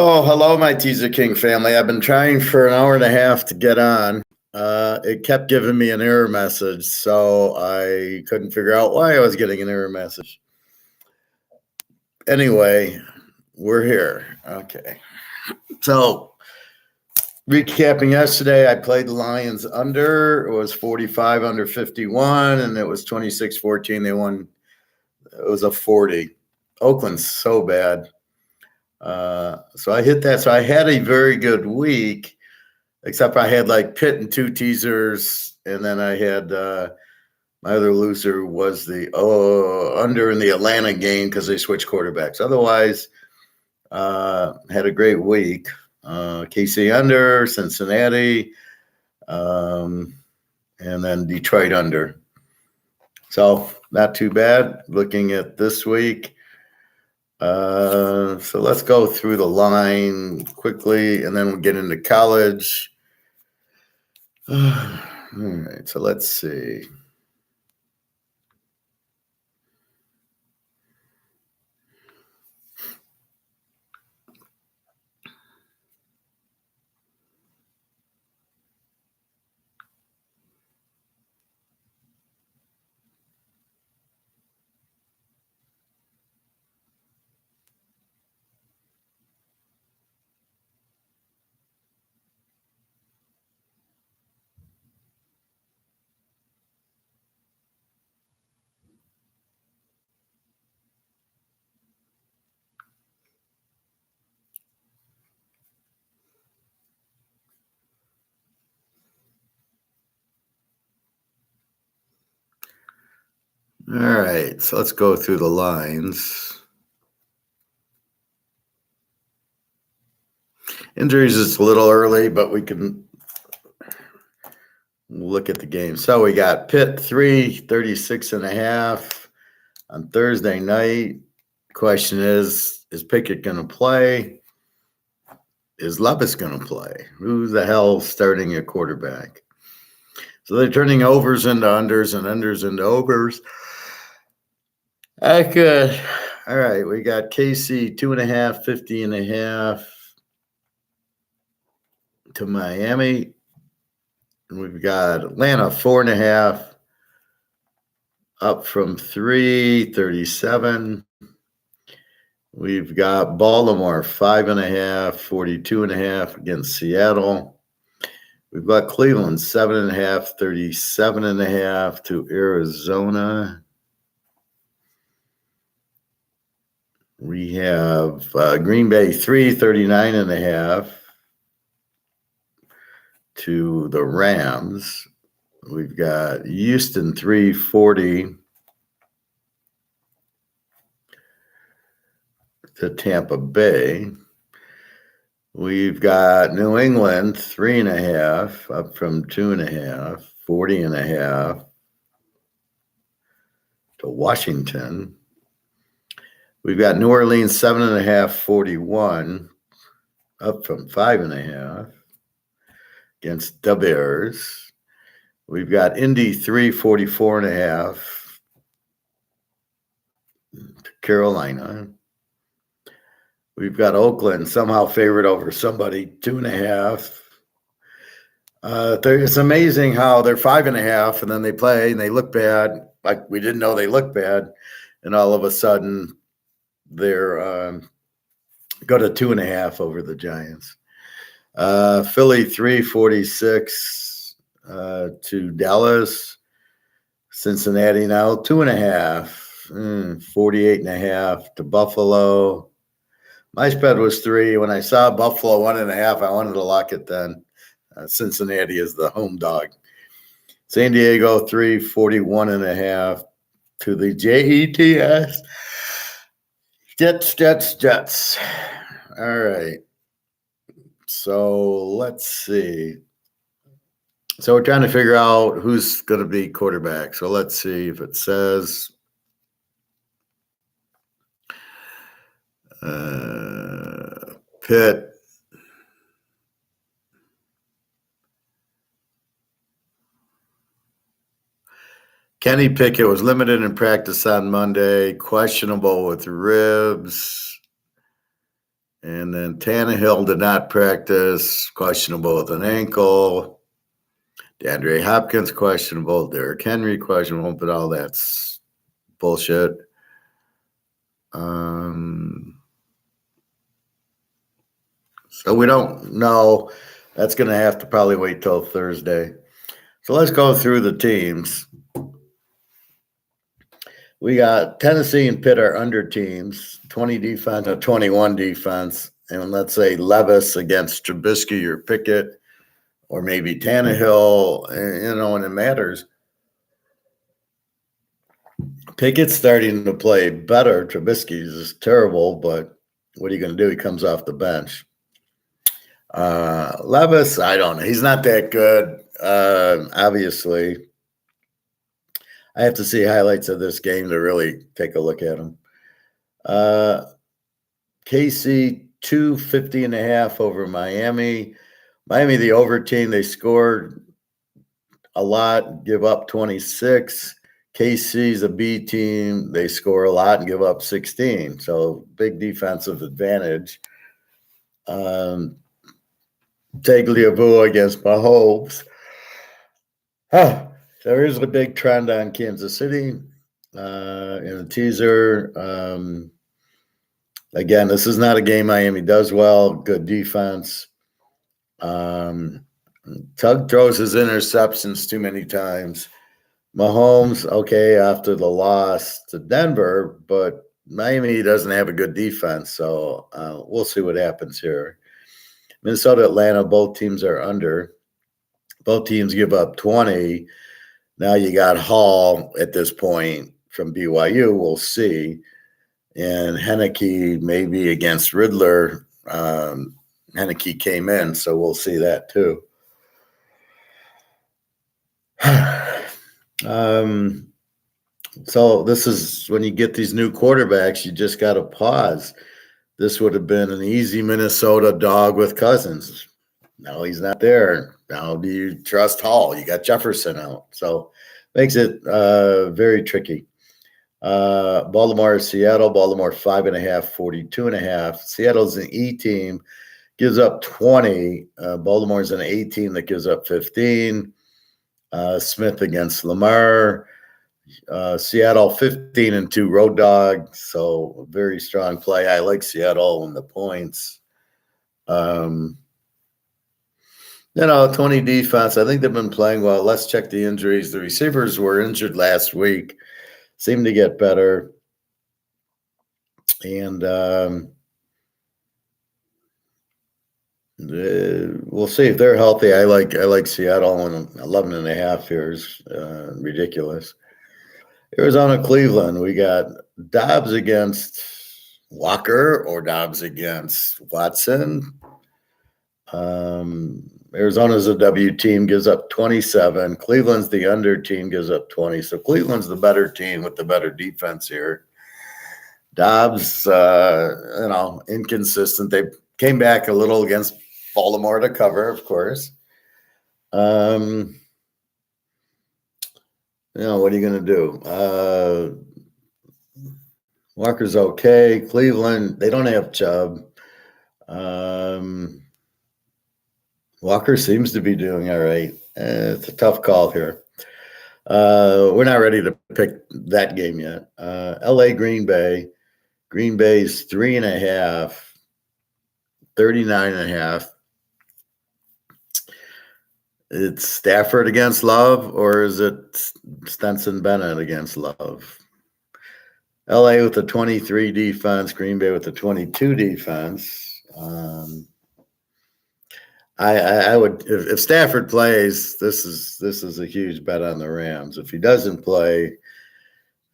Oh, hello, my Teaserking family. I've been trying for an hour and a half to get on. It kept giving me an error message, so I couldn't figure out why I was getting an error message. Anyway, we're here. Okay. So, recapping yesterday, I played the Lions under. It was 45 under 51, and it was 26-14. They won. It was a 40. Oakland's so bad. So I hit that. So I had a very good week, except I had like Pitt and two teasers, and then I had my other loser was the under in the Atlanta game because they switched quarterbacks. Otherwise, had a great week. KC under, Cincinnati, and then Detroit under. So not too bad. Looking at this week. So let's go through the line quickly, and then we'll get into college. All right, so let's see. All right, so let's go through the lines. Injuries is a little early, but we can look at the game. So we got Pitt 36.5 on Thursday night. Question is Pickett going to play? Is Levis going to play? Who the hell starting at quarterback? So they're turning overs into unders and unders into overs. That's good. All right, we got KC 2.5, 50.5 to Miami. And we've got Atlanta 4.5 up from 337. We've got Baltimore 5.5, 42.5 against Seattle. We've got Cleveland 7.5, 37.5 to Arizona. We have Green Bay 39.5 to the Rams. We've got Houston 340 to Tampa Bay. We've got New England 3.5 up from 2.5, 40.5 to Washington. We've got New Orleans 7.5, 41 up from 5.5 against the Bears. We've got Indy 44.5 to Carolina. We've got Oakland somehow favored over somebody 2.5. It's amazing how they're 5.5 and then they play and they look bad. Like we didn't know they looked bad, and all of a sudden they're go to 2.5 over the Giants. Philly 346 to Dallas. Cincinnati now 2.5, 48.5 to Buffalo. My spread was 3. When I saw Buffalo 1.5, I wanted to lock it then. Cincinnati is the home dog. San Diego 341.5 to the Jets. Jets. All right. So let's see. So we're trying to figure out who's going to be quarterback. So let's see if it says Pitt. Kenny Pickett was limited in practice on Monday, questionable with ribs. And then Tannehill did not practice, questionable with an ankle. DeAndre Hopkins questionable. Derrick Henry questionable, but all that's bullshit. So we don't know. That's going to have to probably wait till Thursday. So let's go through the teams. We got Tennessee and Pitt are under teams, 20 defense, 21 defense. And let's say Levis against Trubisky or Pickett or maybe Tannehill, and it matters. Pickett's starting to play better. Trubisky's is terrible, but what are you going to do? He comes off the bench. Levis, I don't know. He's not that good, obviously. I have to see highlights of this game to really take a look at him. KC 250.5 over Miami. Miami, the over team, they scored a lot, give up 26. KC's a B team. They score a lot and give up 16. So big defensive advantage. Tagliabue against Mahomes. There is a big trend on Kansas City in the teaser. Again, this is not a game Miami does well. Good defense. Tug throws his interceptions too many times. Mahomes, okay, after the loss to Denver, but Miami doesn't have a good defense, so we'll see what happens here. Minnesota, Atlanta, both teams are under. Both teams give up 20. Now you got Hall at this point from BYU. We'll see. And Heineke maybe against Riddler. Heineke came in, so we'll see that too. So this is when you get these new quarterbacks, you just got to pause. This would have been an easy Minnesota dog with Cousins. Now he's not there. Now do you trust Hall? You got Jefferson out. So makes it very tricky. Baltimore, Seattle. Baltimore 5.5, 42.5. Seattle's an E team, gives up 20. Baltimore's an A team that gives up 15. Smith against Lamar. Seattle 15-2 road dog, so very strong play. I like Seattle and the points. 20 defense. I think they've been playing well. Let's check the injuries. The receivers were injured last week, seem to get better, and we'll see if they're healthy. I like Seattle, and 11.5 here is ridiculous. Arizona, Cleveland. We got Dobbs against Walker or Dobbs against Watson. Arizona's a W team, gives up 27. Cleveland's the under team, gives up 20. So Cleveland's the better team with the better defense here. Dobbs, inconsistent. They came back a little against Baltimore to cover, of course. What are you going to do? Walker's okay. Cleveland, they don't have Chubb. Walker seems to be doing all right. It's a tough call here. We're not ready to pick that game yet. LA, Green Bay. Green Bay's 3.5, 39.5. It's Stafford against Love, or is it Stenson Bennett against Love? LA with a 23 defense, Green Bay with a 22 defense. I would, if Stafford plays, this is a huge bet on the Rams. If he doesn't play,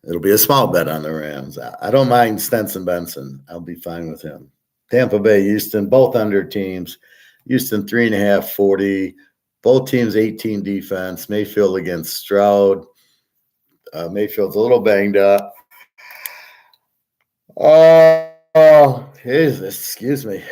it'll be a small bet on the Rams. I don't mind Stenson Benson. I'll be fine with him. Tampa Bay, Houston, both under teams. Houston 3.5, 40. Both teams 18 defense. Mayfield against Stroud. Mayfield's a little banged up. Excuse me.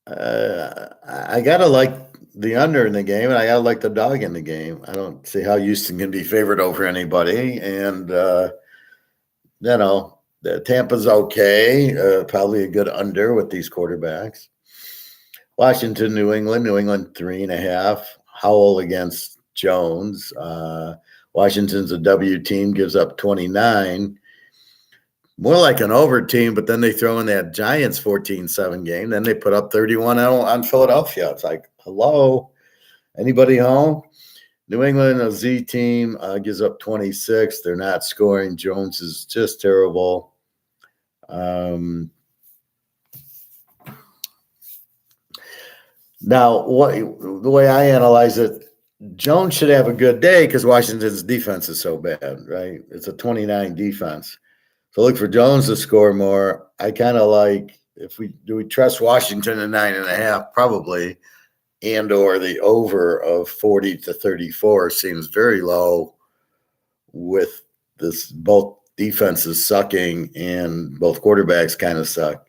I gotta like the under in the game, and I gotta like the dog in the game. I don't see how Houston can be favored over anybody, and Tampa's okay. Probably a good under with these quarterbacks. Washington, New England, 3.5. Howell against Jones. Washington's a W team, gives up 29. More like an over team, but then they throw in that Giants 14-7 game. Then they put up 31 on Philadelphia. It's like, hello, anybody home? New England, a Z team, gives up 26. They're not scoring. Jones is just terrible. Now, the way I analyze it, Jones should have a good day because Washington's defense is so bad, right? It's a 29 defense. So look for Jones to score more. I kind of like, do we trust Washington at 9.5? Probably. And or the over of 40 to 34 seems very low with this both defenses sucking and both quarterbacks kind of suck.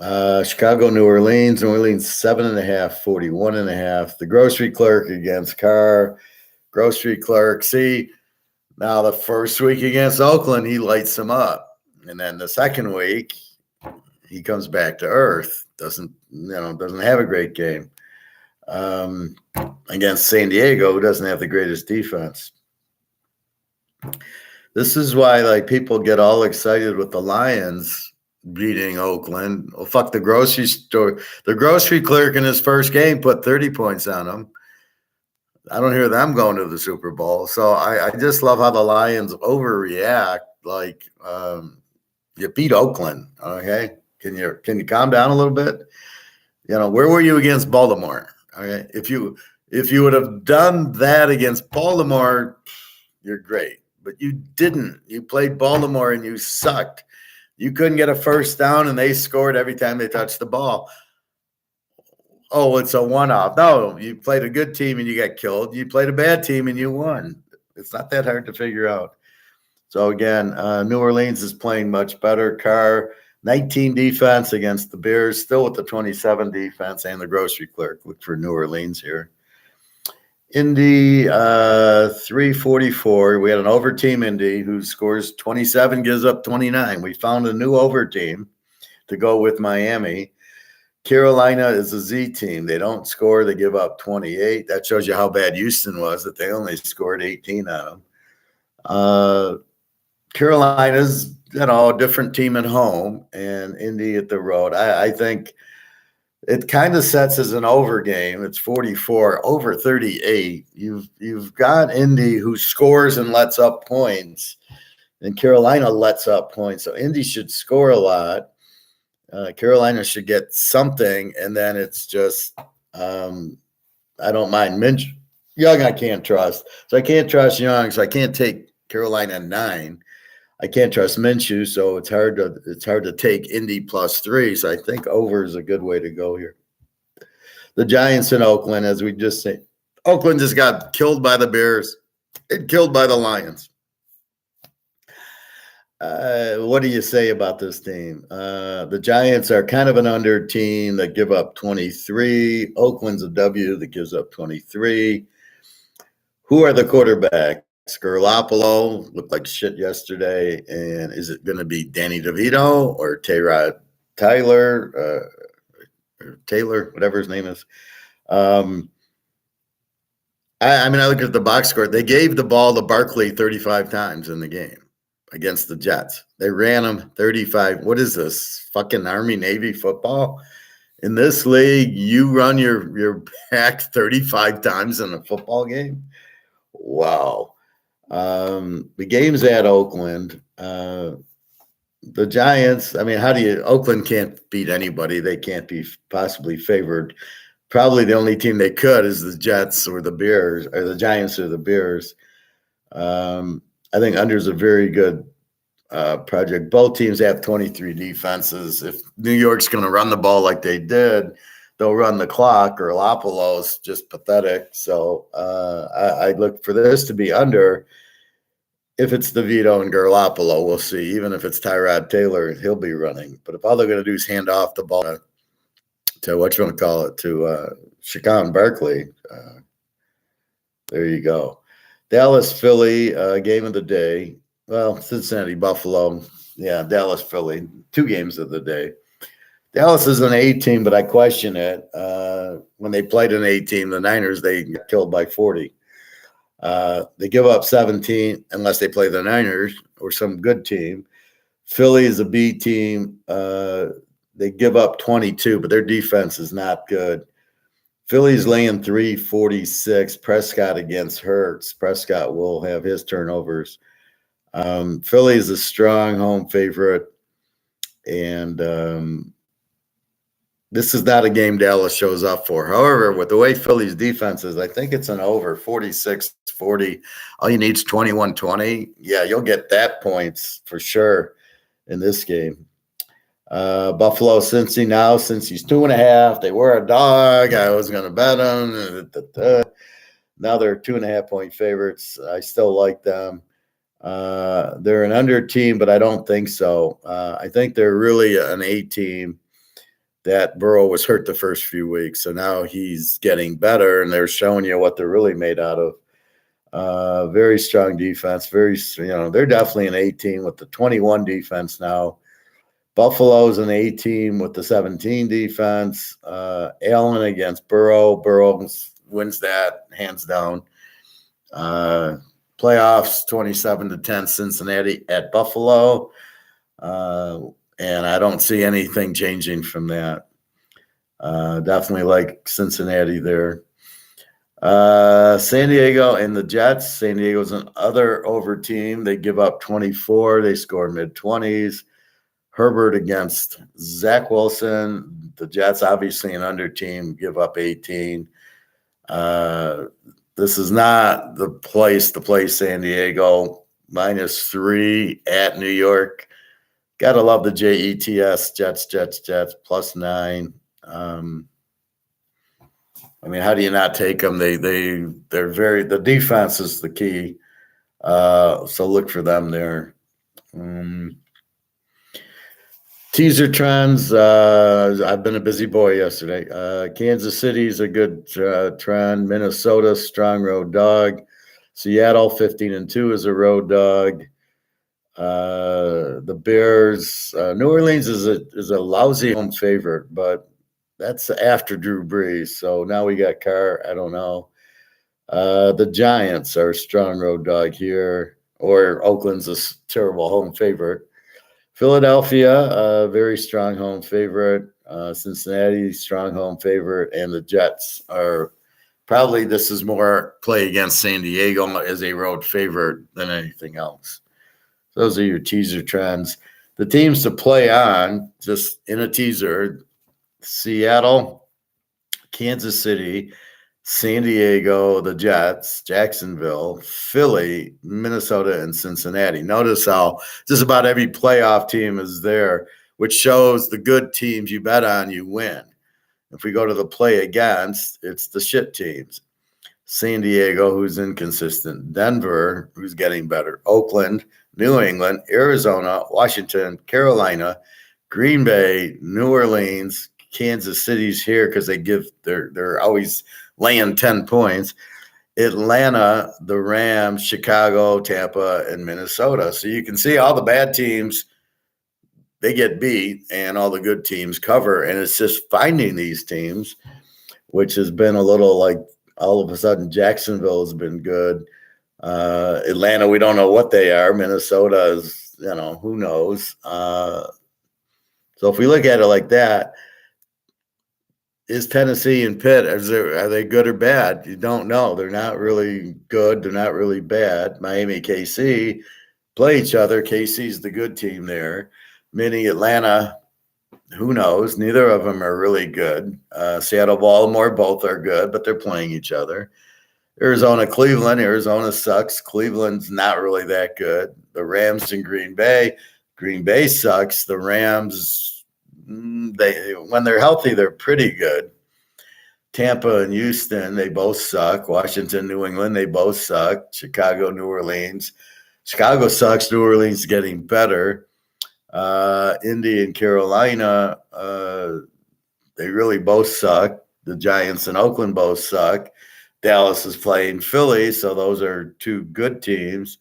Chicago, New Orleans 7.5, 41.5. The grocery clerk against Carr. Grocery clerk. See, now the first week against Oakland, he lights them up. And then the second week, he comes back to earth. Doesn't have a great game. Against San Diego, who doesn't have the greatest defense. This is why people get all excited with the Lions beating Oakland. Well, fuck the grocery store. The grocery clerk in his first game put 30 points on him. I don't hear them going to the Super Bowl. So I just love how the Lions overreact. You beat Oakland, okay? Can you calm down a little bit? Where were you against Baltimore? Okay, if you would have done that against Baltimore, you're great. But you didn't. You played Baltimore and you sucked. You couldn't get a first down, and they scored every time they touched the ball. Oh, it's a one-off. No, you played a good team and you got killed. You played a bad team and you won. It's not that hard to figure out. So, again, New Orleans is playing much better. Carr, 19 defense against the Bears, still with the 27 defense and the grocery clerk. Look for New Orleans here. Indy, 344. We had an over team, Indy, who scores 27, gives up 29. We found a new over team to go with Miami. Carolina is a Z team. They don't score. They give up 28. That shows you how bad Houston was, that they only scored 18 on them. Carolina's, a different team at home, and Indy at the road. I think it kind of sets as an over game. It's 44, over 38. You've got Indy who scores and lets up points, and Carolina lets up points. So Indy should score a lot. Carolina should get something, and then it's just I don't mind Minch. Young I can't trust. So I can't trust Young, so I can't take Carolina 9. I can't trust Minshew, so it's hard to take Indy +3. So I think over is a good way to go here. The Giants in Oakland, as we just said, Oakland just got killed by the Bears and killed by the Lions. What do you say about this team? The Giants are kind of an under team that give up 23. Oakland's a W that gives up 23. Who are the quarterbacks? Garoppolo looked like shit yesterday. And is it going to be Danny DeVito or Tyrod Taylor, or Taylor, whatever his name is? I look at the box score. They gave the ball to Barkley 35 times in the game against the Jets. They ran them 35. What is this, fucking Army-Navy football? In this league, you run your back 35 times in a football game? Wow. The game's at Oakland. The Giants, Oakland can't beat anybody. They can't be possibly favored. Probably the only team they could is the Jets or the Bears, or the Giants or the Bears. I think under's a very good project. Both teams have 23 defenses. If New York's going to run the ball like they did, they'll run the clock. Garoppolo's just pathetic. So I look for this to be under. If it's DeVito and Garoppolo, we'll see. Even if it's Tyrod Taylor, he'll be running. But if all they're going to do is hand off the ball to Shaquan Barkley, there you go. Dallas, Philly, game of the day. Well, Cincinnati, Buffalo. Yeah, Dallas, Philly, 2 games of the day. Dallas is an A team, but I question it. When they played an A team, the Niners, they got killed by 40. They give up 17 unless they play the Niners or some good team. Philly is a B team. They give up 22, but their defense is not good. Philly's laying 346. Prescott against Hurts. Prescott will have his turnovers. Philly is a strong home favorite, and this is not a game Dallas shows up for. However, with the way Philly's defense is, I think it's an over 46-40. All you need is 21-20. Yeah, you'll get that points for sure in this game. Buffalo, Cincy now, since he's 2.5, they were a dog. I was going to bet them. Now they're 2.5-point favorites. I still like them. They're an under team, but I don't think so. I think they're really an A team. That Burrow was hurt the first few weeks, so now he's getting better, and they're showing you what they're really made out of. Very strong defense. They're definitely an A team with the 21 defense now. Buffalo's an A team with the 17 defense. Allen against Burrow. Burrow wins that hands down. Playoffs 27-10 Cincinnati at Buffalo. And I don't see anything changing from that. Definitely like Cincinnati there. San Diego and the Jets. San Diego's an other over team. They give up 24. They score mid-20s. Herbert against Zach Wilson. The Jets, obviously an under team, give up 18. This is not the place to play San Diego. -3 at New York. Gotta love the Jets, Jets, +9. How do you not take them? The defense is the key. So look for them there. Teaser trends. I've been a busy boy yesterday. Kansas City's a good trend. Minnesota, strong road dog. Seattle, 15-2 is a road dog. The Bears. New Orleans is a lousy home favorite, but that's after Drew Brees. So now we got Carr. I don't know. The Giants are a strong road dog here, or Oakland's a terrible home favorite. Philadelphia, a very strong home favorite. Cincinnati, strong home favorite. And the Jets are probably, this is more play against San Diego as a road favorite than anything else. Those are your teaser trends. The teams to play on, just in a teaser, Seattle, Kansas City, San Diego, the Jets, Jacksonville, Philly, Minnesota, and Cincinnati. Notice how just about every playoff team is there, which shows the good teams you bet on, you win. If we go to the play against, it's the shit teams. San Diego, who's inconsistent. Denver, who's getting better. Oakland, New England, Arizona, Washington, Carolina, Green Bay, New Orleans, Kansas City's here because they're always laying 10 points. Atlanta, the Rams, Chicago, Tampa, and Minnesota. So you can see all the bad teams, they get beat, and all the good teams cover. And it's just finding these teams, which has been a little like all of a sudden Jacksonville has been good. Atlanta, we don't know what they are. Minnesota is, who knows. So if we look at it like that, is Tennessee and Pitt, are they good or bad? You don't know. They're not really good. They're not really bad. Miami, KC play each other. KC's the good team there. Mini, Atlanta, who knows? Neither of them are really good. Seattle, Baltimore, both are good, but they're playing each other. Arizona, Cleveland. Arizona sucks. Cleveland's not really that good. The Rams and Green Bay. Green Bay sucks. The Rams, when they're healthy, they're pretty good. Tampa and Houston, they both suck. Washington, New England, they both suck. Chicago, New Orleans. Chicago sucks. New Orleans is getting better. Indy and Carolina, they really both suck. The Giants and Oakland both suck. Dallas is playing Philly, so those are two good teams.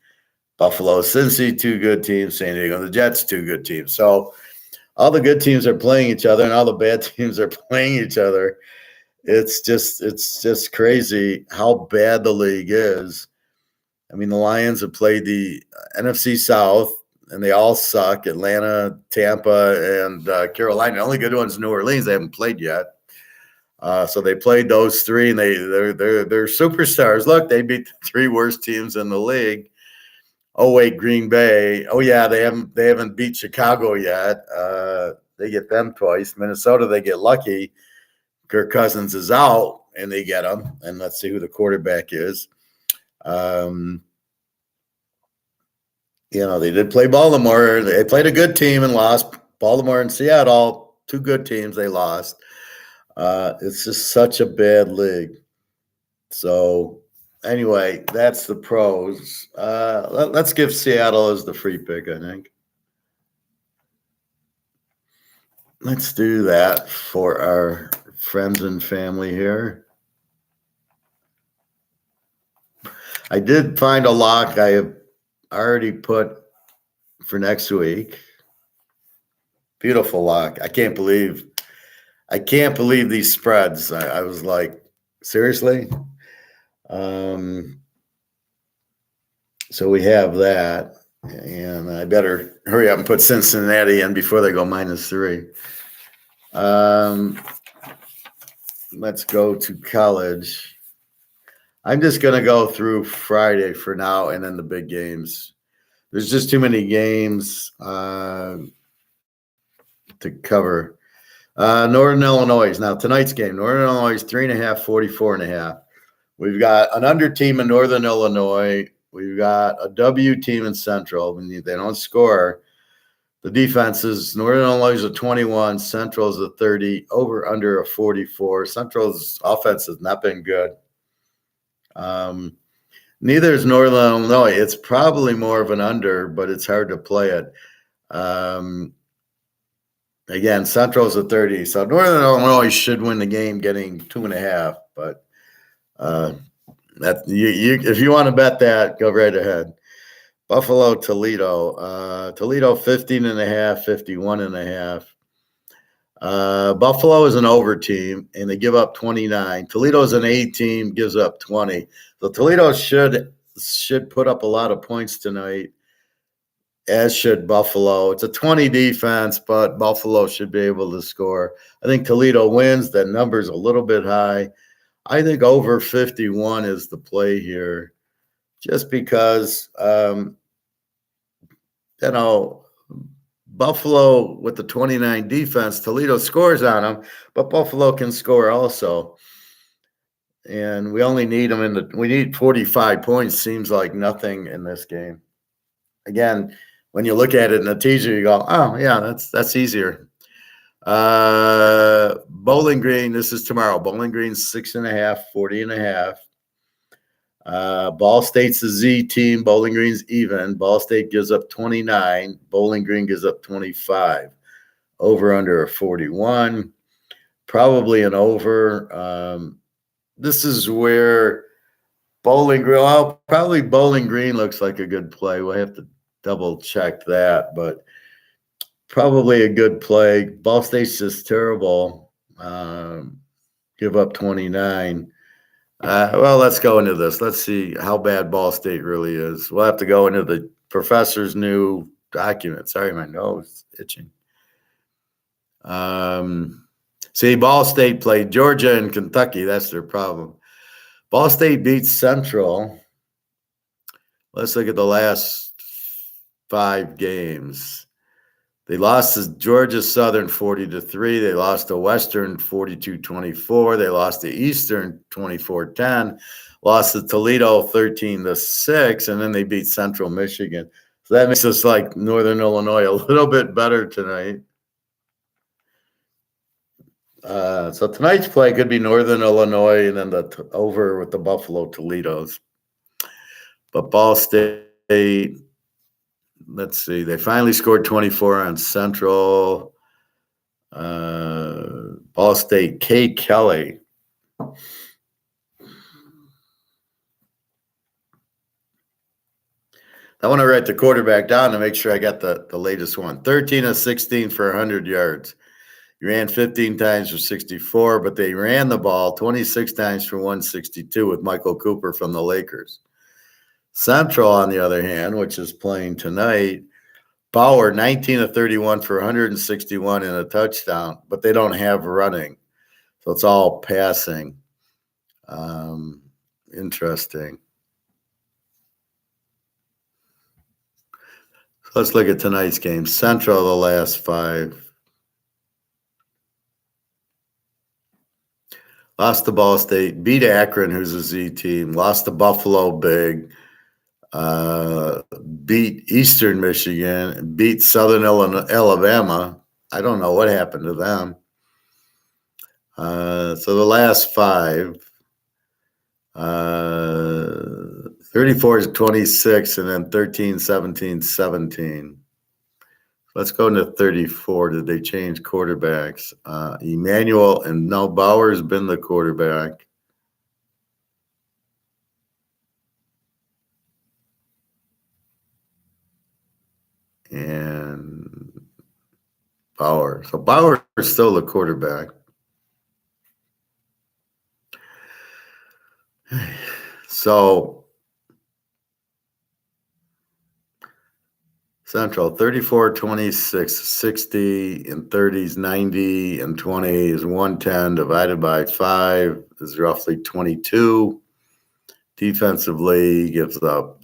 Buffalo, Cincy, two good teams. San Diego, the Jets, two good teams. So all the good teams are playing each other, and all the bad teams are playing each other. It's just crazy how bad the league is. I mean, the Lions have played the NFC South, and they all suck. Atlanta, Tampa, and Carolina. The only good one's New Orleans. They haven't played yet. So they played those three, and they're superstars. Look, they beat the three worst teams in the league. Oh wait, Green Bay. Oh yeah, they haven't beat Chicago yet. They get them twice. Minnesota, they get lucky. Kirk Cousins is out, and they get him. And let's see who the quarterback is. They did play Baltimore. They played a good team and lost. Baltimore and Seattle, two good teams, they lost. It's just such a bad league. So anyway, that's the pros. Let's give Seattle as the free pick, I think. Let's do that for our friends and family here. I did find a lock I have already put for next week. Beautiful lock. I can't believe these spreads. I was like, seriously? So we have that, and I better hurry up and put Cincinnati in before they go -3. Let's go to college. I'm just going to go through Friday for now, and then the big games. There's just too many games to cover. Northern Illinois. Now, tonight's game, Northern Illinois is 3.5, 44.5. We've got an under team in Northern Illinois. We've got a W team in Central. They don't score. The defense is Northern Illinois is a 21, Central is a 30, over under a 44. Central's offense has not been good. Neither is Northern Illinois. It's probably more of an under, but it's hard to play it. Again, Central's a 30, so Northern Illinois should win the game, getting 2.5. But that if you want to bet that, go right ahead. Buffalo, Toledo. Toledo 15.5, 51.5. Buffalo is an over team, and they give up 29. Toledo is an A team, gives up 20. So Toledo should put up a lot of points tonight, as should Buffalo. It's a 20 defense, but Buffalo should be able to score. I think Toledo wins. That number's a little bit high. I think over 51 is the play here, just because, Buffalo with the 29 defense, Toledo scores on them, but Buffalo can score also. And we only need them we need 45 points. Seems like nothing in this game. Again, when you look at it in a teaser, you go, oh, yeah, that's easier. Bowling Green, this is tomorrow. Bowling Green's 6.5, 40.5. Ball State's a Z team. Bowling Green's even. Ball State gives up 29. Bowling Green gives up 25. Over under a 41. Probably an over. This is where Bowling Green, probably Bowling Green looks like a good play. We'll have to double check that, but probably a good play. Ball State's just terrible. Give up 29. Well, let's go into this. Let's see how bad Ball State really is. We'll have to go into the professor's new document. Sorry, my nose is itching. See, Ball State played Georgia and Kentucky. That's their problem. Ball State beats Central. Let's look at the last 5 games. They lost to Georgia Southern 40-3. They lost to Western 42-24. They lost to Eastern 24-10. Lost to Toledo 13-6, and then they beat Central Michigan. So that makes us like Northern Illinois a little bit better tonight. So tonight's play could be Northern Illinois and then the over with the Buffalo Toledos. But Ball State, let's see, they finally scored 24 on Central. Ball State, K. Kelly. I want to write the quarterback down to make sure I got the latest one. 13 of 16 for 100 yards. He ran 15 times for 64, but they ran the ball 26 times for 162 with Michael Cooper from the Lakers. Central, on the other hand, which is playing tonight, Bauer, 19 of 31 for 161 and a touchdown, but they don't have running. So it's all passing. Interesting. So let's look at tonight's game. Central, the last 5. Lost to Ball State, beat Akron, who's a Z team, lost to Buffalo big, beat Eastern Michigan, beat Southern Alabama. I don't know what happened to them. So the last 5, 34-26, and then 13-17-17. Let's go into 34. Did they change quarterbacks? Emmanuel, and no, Bauer's been the quarterback. And Bauer. So Bauer is still the quarterback. So Central, 34, 26, 60, and 30s, 90, and 20 is 110 divided by 5 is roughly 22. Defensively, gives up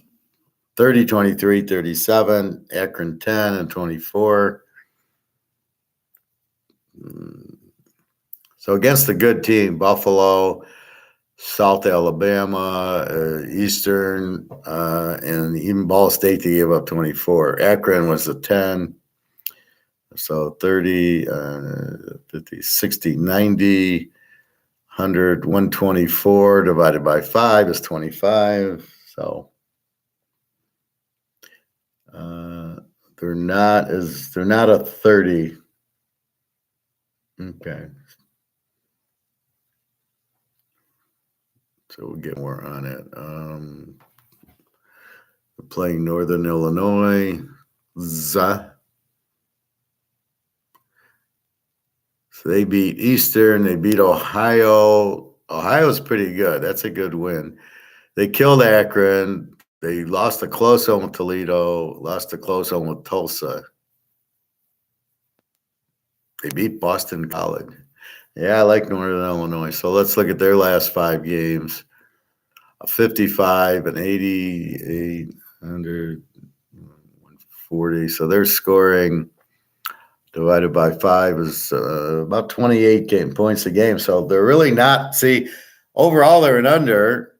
30, 23, 37, Akron 10, and 24. So against a good team, Buffalo, South Alabama, Eastern, and even Ball State, they gave up 24. Akron was a 10. So 30, 50, 60, 90, 100, 124 divided by 5 is 25. So they're not a 30. Okay. So we'll get more on it. We're playing Northern Illinois. So they beat Eastern. They beat Ohio. Ohio's pretty good. That's a good win. They killed Akron. They lost a close one with Toledo. Lost a close one with Tulsa. They beat Boston College. Yeah, I like Northern Illinois. So let's look at their last 5 games. 55 and 80, 100, 140. So they're scoring divided by 5 is about 28 points a game. So they're really not, overall they're an under,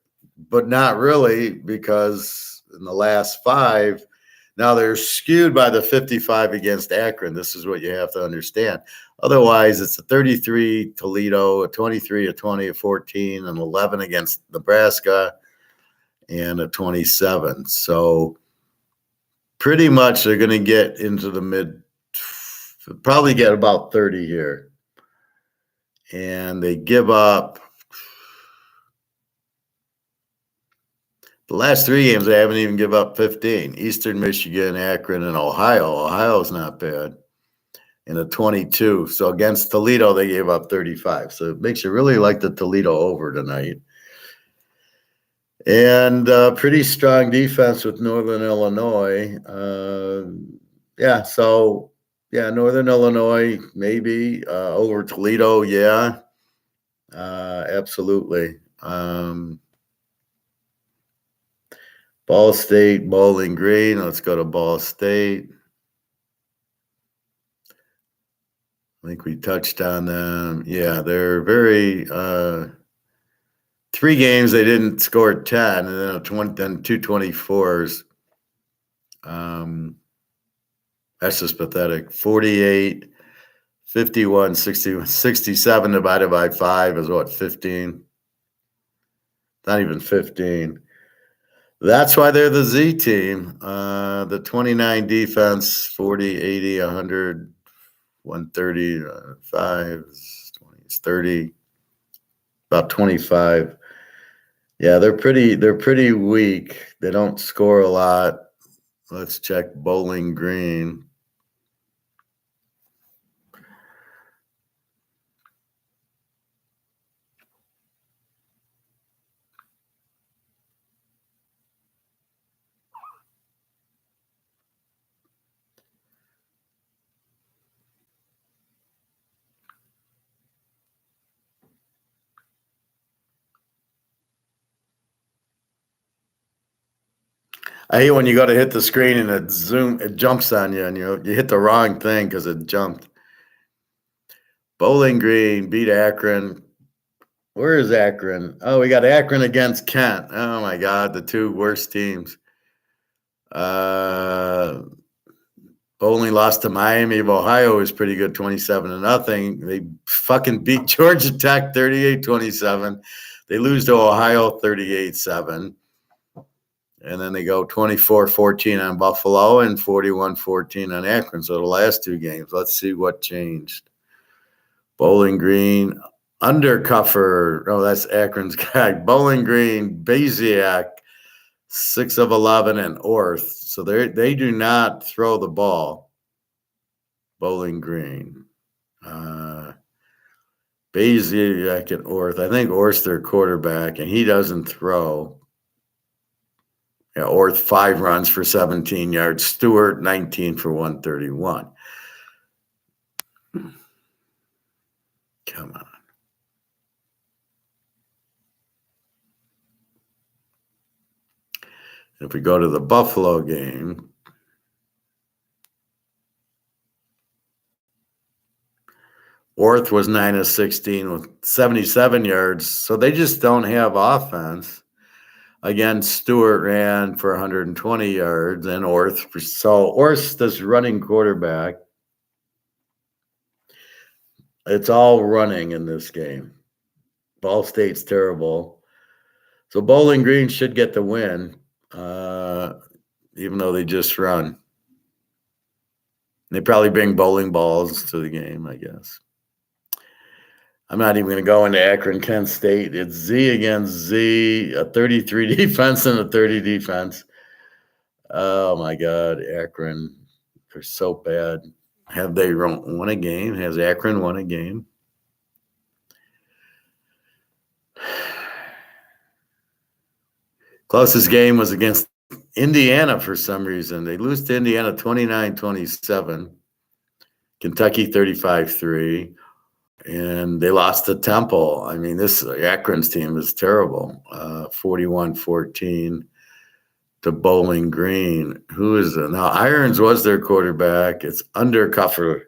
but not really, because in the last 5, now they're skewed by the 55 against Akron. This is what you have to understand. Otherwise, it's a 33 Toledo, a 23, a 20, a 14, and 11 against Nebraska, and a 27. So pretty much they're going to get into the probably get about 30 here. And they give up the last 3 games, they haven't even give up 15. Eastern Michigan, Akron, and Ohio. Ohio's not bad. And a 22. So against Toledo, they gave up 35. So it makes you really like the Toledo over tonight. And pretty strong defense with Northern Illinois. Northern Illinois maybe over Toledo. Yeah, absolutely. Ball State, Bowling Green. Let's go to Ball State. I think we touched on them. Yeah, they're very 3 games they didn't score 10, and then 2 24s. That's just pathetic. 48, 51, 61, 67 divided by 5 is what, 15? Not even 15. That's why they're the Z team. The 29 defense, 40, 80, 100, 130, 5, 20, 30, about 25. Yeah, they're pretty weak. They don't score a lot. Let's check Bowling Green. I hate when you go to hit the screen and it jumps on you, and you hit the wrong thing because it jumped. Bowling Green beat Akron. Where is Akron? Oh, we got Akron against Kent. Oh my God, the two worst teams. Bowling lost to Miami of Ohio, was pretty good, 27-0. They fucking beat Georgia Tech 38-27. They lose to Ohio 38-7. And then they go 24-14 on Buffalo and 41-14 on Akron. So the last two games, let's see what changed. Bowling Green, Undercuffer. Oh, that's Akron's guy. Bowling Green, Baziak, 6 of 11, and Orth. So they do not throw the ball. Bowling Green. Baziak and Orth. I think Orth's their quarterback, and he doesn't throw. Yeah, Orth 5 runs for 17 yards. Stewart 19 for 131. Come on. If we go to the Buffalo game, Orth was 9 of 16 with 77 yards. So they just don't have offense. Again, Stewart ran for 120 yards and Orth. So Orth's this running quarterback. It's all running in this game. Ball State's terrible. So Bowling Green should get the win, even though they just run. They probably bring bowling balls to the game, I guess. I'm not even going to go into Akron, Kent State. It's Z against Z, a 33 defense and a 30 defense. Oh, my God, Akron. They're so bad. Have they won a game? Has Akron won a game? Closest game was against Indiana for some reason. They lose to Indiana 29-27. Kentucky 35-3. And they lost to Temple. I mean, this Akron's team is terrible. 41-14 to Bowling Green. Who is it? Now, Irons was their quarterback. It's Undercuffer.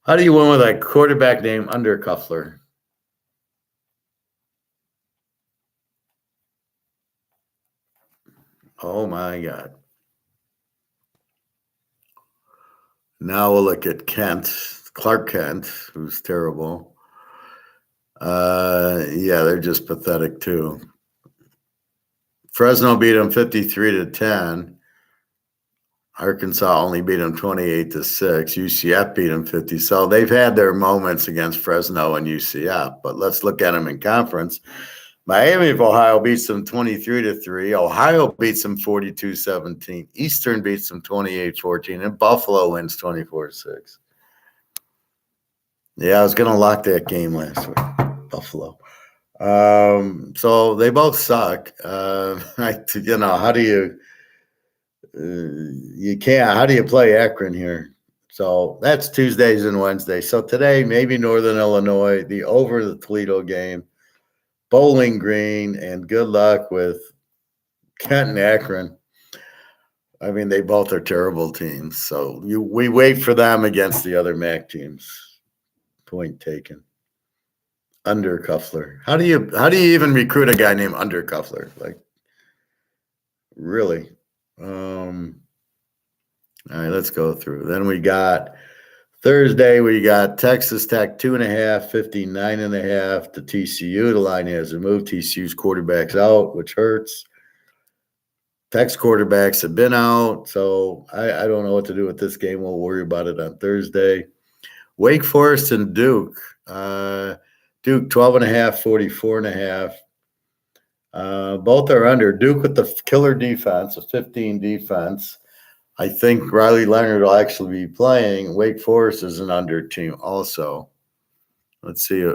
How do you win with a quarterback named Undercuffler? Oh, my God. Now we'll look at Kent, Clark Kent, who's terrible. Yeah, they're just pathetic, too. Fresno beat them 53-10. Arkansas only beat them 28-6. UCF beat them 50. So they've had their moments against Fresno and UCF, but let's look at them in conference. Miami of Ohio beats them 23-3. Ohio beats them 42-17. Eastern beats them 28-14. And Buffalo wins 24-6. Yeah, I was going to lock that game last week, Buffalo. So they both suck. How do you play Akron here? So that's Tuesdays and Wednesdays. So today, maybe Northern Illinois, the over the Toledo game, Bowling Green, and good luck with Kent and Akron. I mean, they both are terrible teams. So we wait for them against the other MAC teams. Point taken. Undercuffler. How do you even recruit a guy named Undercuffler? Like, really? All right, let's go through. Then we got Thursday, we got Texas Tech 2.5, 59.5 to TCU. The line hasn't moved. TCU's quarterback's out, which hurts. Tech's quarterbacks have been out, so I don't know what to do with this game. We'll worry about it on Thursday. Wake Forest and Duke. Duke 12.5, 44.5. Both are under. Duke with the killer defense, a 15 defense. I think Riley Leonard will actually be playing. Wake Forest is an under team also. Let's see.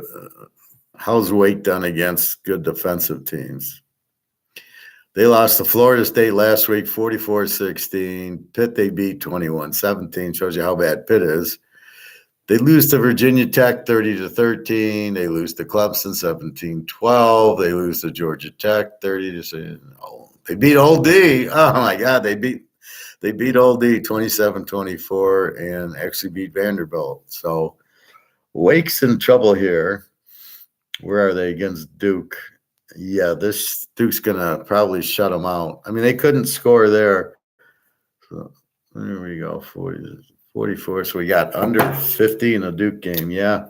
How's Wake done against good defensive teams? They lost to Florida State last week, 44-16. Pitt, they beat 21-17. Shows you how bad Pitt is. They lose to Virginia Tech 30-13. They lose to Clemson 17-12. They lose to Georgia Tech 30-6. Oh, they beat Old D. Oh my God, they beat Old D 27-24 and actually beat Vanderbilt. So Wake's in trouble here. Where are they against Duke? Yeah, this Duke's gonna probably shut them out. I mean, they couldn't score there. So there we go, 44. So we got under 50 in a Duke game. Yeah,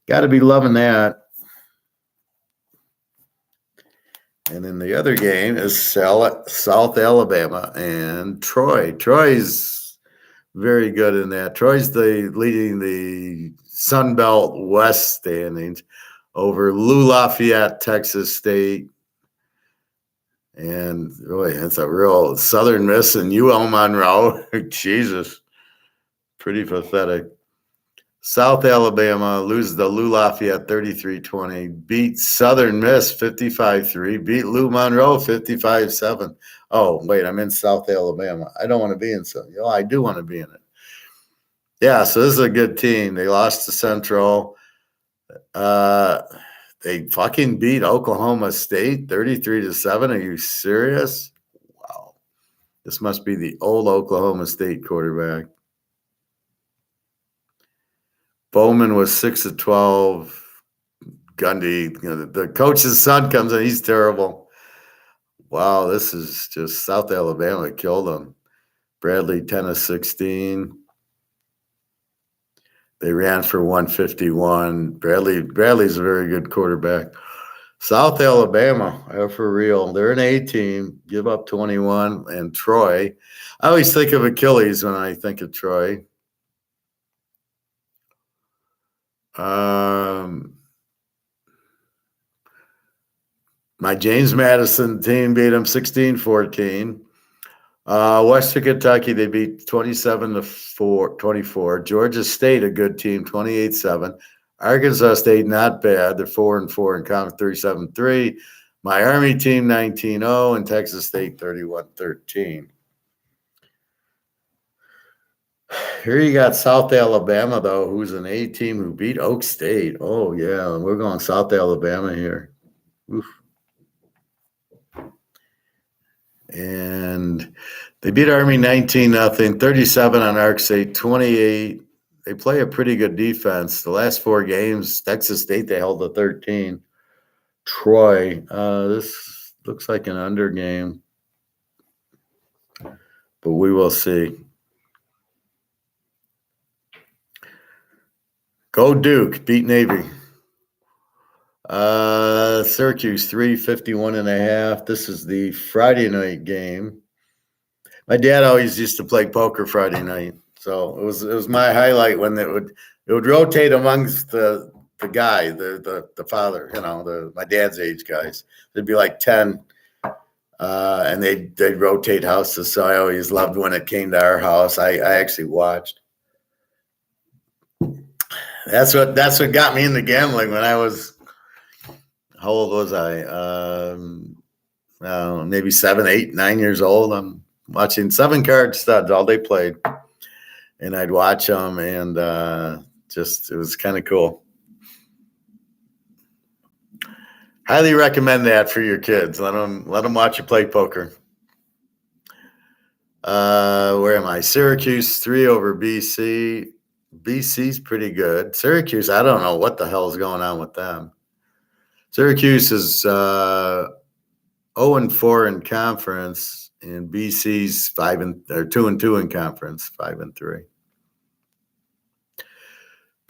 got to be loving that. And then the other game is South Alabama and Troy. Troy's very good in that. Troy's leading the Sun Belt West standings over Lou Lafayette, Texas State. And really, it's a real Southern Miss and UL Monroe. Jesus, pretty pathetic. South Alabama loses to Lou Lafayette 33-20, beat Southern Miss 55-3, beat Lou Monroe 55-7. Oh, wait, I'm in South Alabama. I don't want to be in South. I do want to be in it. Yeah, so this is a good team. They lost to Central. They fucking beat Oklahoma State 33-7. Are you serious? Wow. This must be the old Oklahoma State quarterback. Bowman was 6-12. Gundy, the coach's son comes in. He's terrible. Wow, this is just South Alabama killed them. Bradley 10-16. They ran for 151. Bradley's a very good quarterback. South Alabama, for real. They're an A team. Give up 21. And Troy. I always think of Achilles when I think of Troy. My James Madison team beat them 16-14. Western Kentucky, they beat 27-24. Georgia State, a good team, 28-7. Arkansas State, not bad. They're 4-4 in conference, 37-3. My Army team, 19-0, and Texas State, 31-13. Here you got South Alabama, though, who's an A team who beat Oak State. Oh, yeah, we're going South Alabama here. Oof. And they beat Army 19-0, 37 on Ark State, 28. They play a pretty good defense. The last 4 games, Texas State, they held to 13. Troy, this looks like an under game, but we will see. Go Duke, beat Navy. Syracuse 351.5. This is the Friday night game. My dad always used to play poker Friday night, so it was my highlight when it would rotate amongst the guy, the father, my dad's age guys. There'd be like 10, and they'd rotate houses. So I always loved when it came to our house. I actually watched. That's what got me into gambling when I was. How old was I? Maybe 7, 8, 9 years old. I'm watching 7-card studs all they played, and I'd watch them, and it was kind of cool. Highly recommend that for your kids. Let them watch you play poker. Where am I? Syracuse 3 over BC. BC's pretty good. Syracuse, I don't know what the hell is going on with them. Syracuse is 0-4 in conference, and BC's 2-2 in conference, 5-3.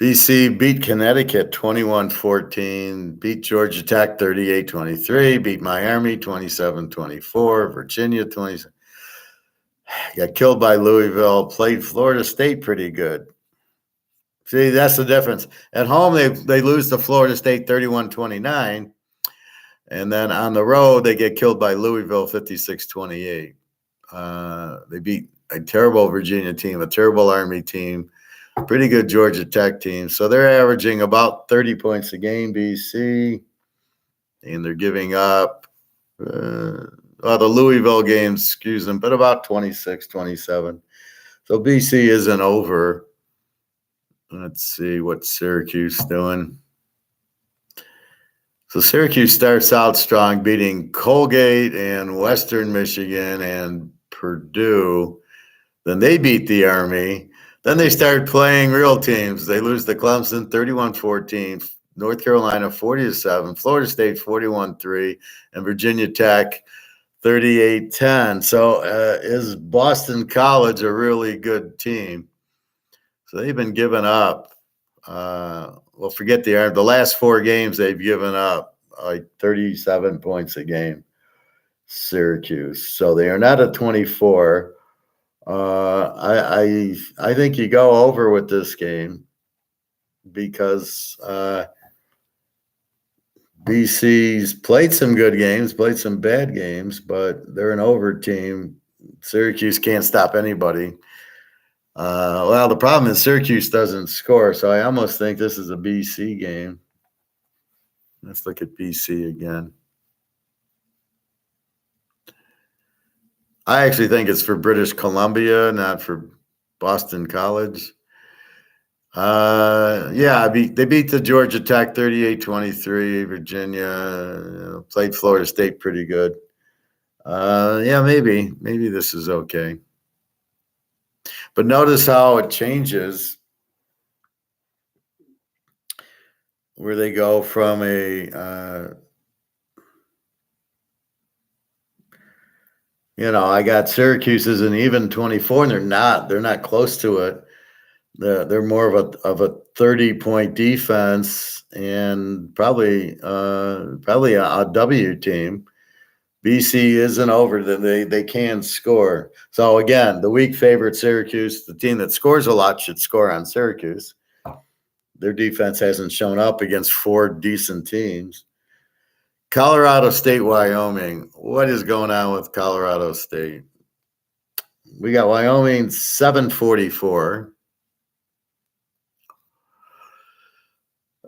BC beat Connecticut 21-14, beat Georgia Tech 38-23, beat Miami 27-24, Virginia 20. Got killed by Louisville, played Florida State pretty good. See, that's the difference. At home, they lose to Florida State 31-29, and then on the road, they get killed by Louisville 56-28. They beat a terrible Virginia team, a terrible Army team, pretty good Georgia Tech team. So they're averaging about 30 points a game, BC, and they're giving up, the Louisville games, excuse them, but about 26, 27. So BC isn't over. Let's see what Syracuse doing. So Syracuse starts out strong, beating Colgate and Western Michigan and Purdue. Then they beat the Army. Then they start playing real teams. They lose to Clemson 31-14, North Carolina 40-7, Florida State 41-3, and Virginia Tech 38-10. So is Boston College a really good team? So they've been giving up. Well, forget the last 4 games they've given up like 37 points a game, Syracuse. So they are not a 24. I think you go over with this game because BC's played some good games, played some bad games, but they're an over team. Syracuse can't stop anybody. Well, the problem is Syracuse doesn't score, so I almost think this is a BC game. Let's look at BC again. I actually think it's for British Columbia, not for Boston College. They beat the Georgia Tech 38-23. Virginia played Florida State pretty good. Maybe this is okay. But notice how it changes, where they go from I got Syracuse as an even 24, and they're not close to it. They're more of a 30-point defense and probably a W team. BC isn't over. They can score. So again, the weak favorite Syracuse, the team that scores a lot should score on Syracuse. Their defense hasn't shown up against 4 decent teams. Colorado State, Wyoming. What is going on with Colorado State? We got Wyoming 744.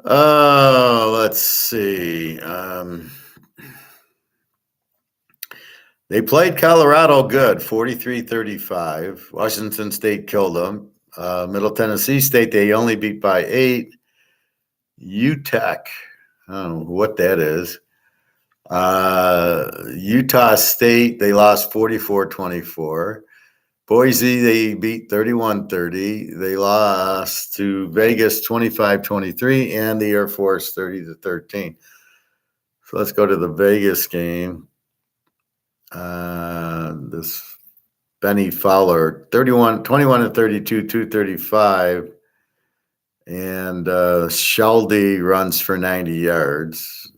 Let's see. They played Colorado good, 43-35. Washington State killed them. Middle Tennessee State, they only beat by 8. UTEC, I don't know what that is. Utah State, they lost 44-24. Boise, they beat 31-30. They lost to Vegas 25-23 and the Air Force 30-13. So let's go to the Vegas game. This Benny Fowler, 21-32, 235. And Sheldy runs for 90 yards.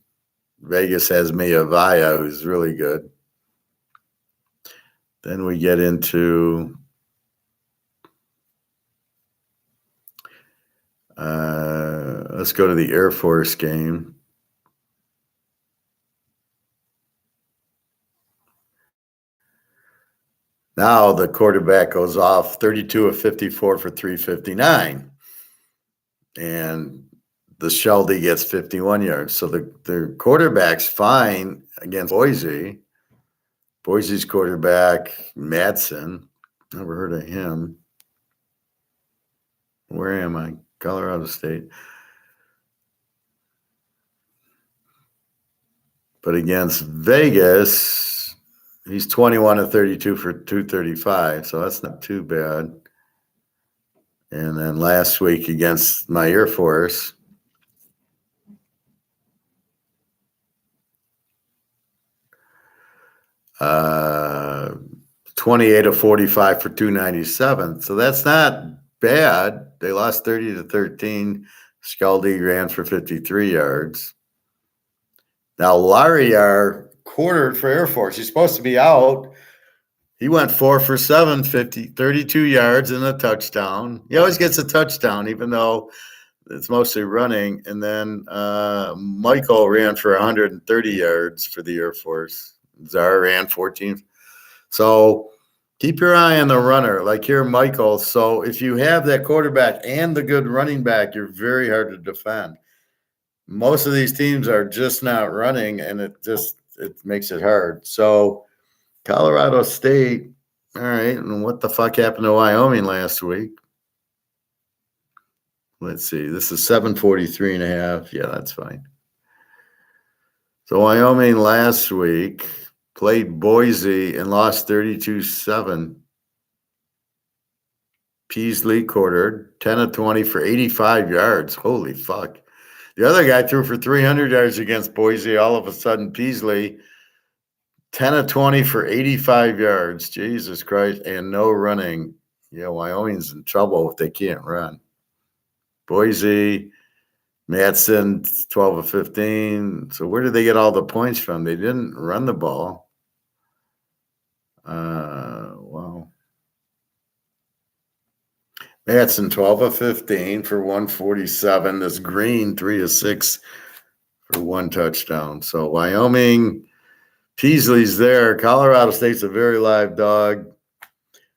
Vegas has Mia Vaya, who's really good. Then we get into let's go to the Air Force game. Now the quarterback goes off 32 of 54 for 359. And the Sheldy gets 51 yards. So the quarterback's fine against Boise. Boise's quarterback, Madsen, never heard of him. Where am I? Colorado State. But against Vegas, he's 21 of 32 for 235. So that's not too bad. And then last week against my Air Force, uh, 28 of 45 for 297. So that's not bad. They lost 30-13. Scaldi ran for 53 yards. Now, Lariar quartered for Air Force. He's supposed to be out. He went 4 for 7, 32 yards and a touchdown. He always gets a touchdown, even though it's mostly running. And then Michael ran for 130 yards for the Air Force. Czar ran 14. So Keep your eye on the runner, like here, Michael. So if you have that quarterback and the good running back, you're very hard to defend. Most of these teams are just not running, and it makes it hard. So Colorado State, all right, and what the fuck happened to Wyoming last week? Let's see. This is 743.5. Yeah, that's fine. So Wyoming last week played Boise and lost 32-7. Peasley quartered 10 of 20 for 85 yards. Holy fuck. The other guy threw for 300 yards against Boise. All of a sudden, Peasley, 10 of 20 for 85 yards. Jesus Christ. And no running. Yeah, Wyoming's in trouble if they can't run. Boise, Madsen, 12 of 15. So where did they get all the points from? They didn't run the ball. Wow. Madsen, 12 of 15 for 147. This Green, 3 of 6 for 1 touchdown. So Wyoming, Peasley's there. Colorado State's a very live dog.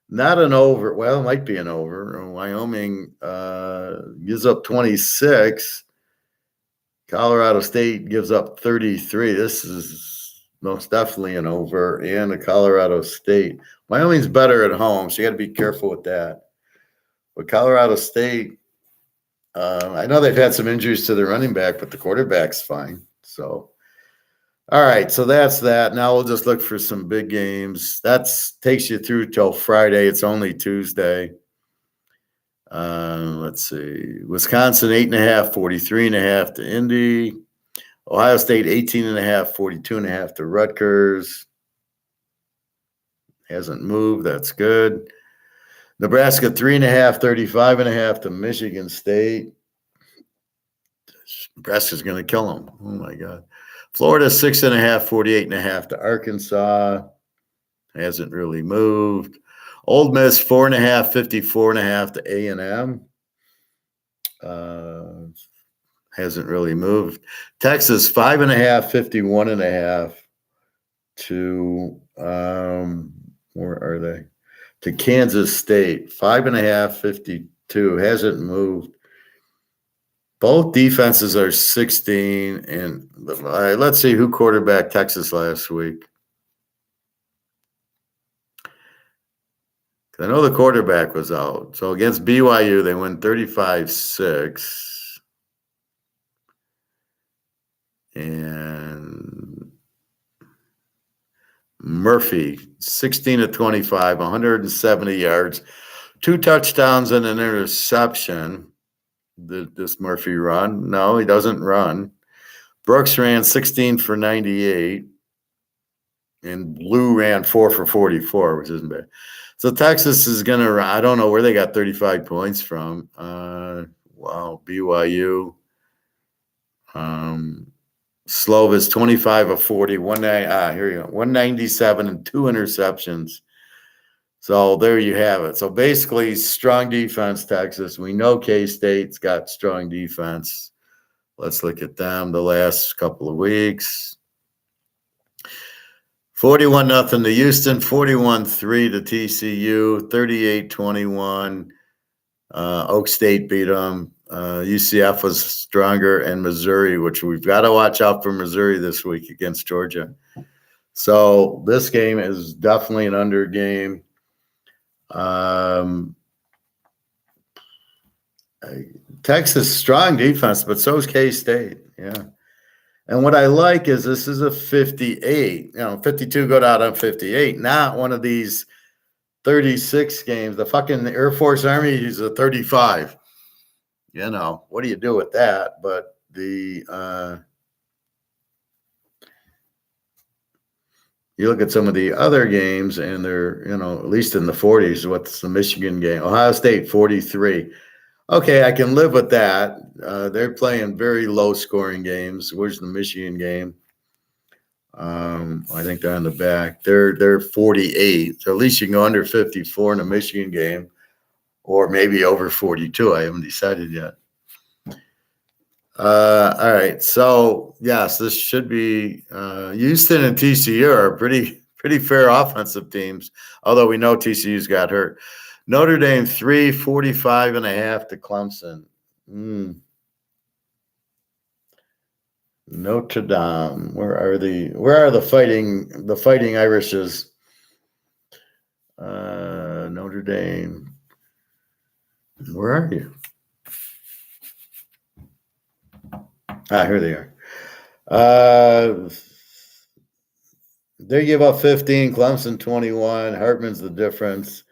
Not an over. Well, it might be an over. Wyoming gives up 26. Colorado State gives up 33. This is most definitely an over. And a Colorado State. Wyoming's better at home, so you got to be careful with that. But Colorado State, I know they've had some injuries to the running back, but the quarterback's fine. So, all right, so that's that. Now we'll just look for some big games. That takes you through till Friday. It's only Tuesday. Let's see. Wisconsin, 8.5, 43.5 to Indy. Ohio State, 18.5, 42.5 to Rutgers. Hasn't moved. That's good. Nebraska, 3.5, 35.5 to Michigan State. Nebraska's going to kill them. Oh, my God. Florida, 6.5, 48.5 to Arkansas. Hasn't really moved. Ole Miss, 4.5, 54.5 to A&M. Hasn't really moved. Texas, 5.5, 51.5 to, where are they? To Kansas State, 5.5, 52. Hasn't moved. Both defenses are 16. And all right, let's see who quarterbacked Texas last week. I know the quarterback was out. So against BYU, they win 35-6. And Murphy, 16 of 25, 170 yards, 2 touchdowns and an interception. This Murphy run? No, he doesn't run. Brooks ran 16 for 98. And Blue ran 4 for 44, which isn't bad. So Texas is going to run. I don't know where they got 35 points from. Wow, BYU. Slovis, 25 of 40, here you go, 197 and 2 interceptions. So there you have it. So basically, strong defense, Texas. We know K-State's got strong defense. Let's look at them the last couple of weeks. 41-0 to Houston, 41-3 to TCU, 38-21. Oak State beat them. UCF was stronger, and Missouri, which we've got to watch out for Missouri this week against Georgia. So this game is definitely an under game. Texas, strong defense, but so is K-State. Yeah. And what I like is this is a 58. 52 go down on 58, not one of these 36 games. The fucking Air Force Army is a 35. What do you do with that? But you look at some of the other games, and they're, at least in the 40s. What's the Michigan game? Ohio State, 43. Okay, I can live with that. They're playing very low-scoring games. Where's the Michigan game? I think they're on the back. They're 48. So at least you can go under 54 in a Michigan game, or maybe over 42. I haven't decided yet. All right. So yes, this should be Houston and TCU are pretty pretty fair offensive teams, although we know TCU's got hurt. Notre Dame 345.5 to Clemson. Notre Dame. Where are the fighting Irishes? Notre Dame. Where are you? Here they are. They give up 15, Clemson 21. Hartman's the difference.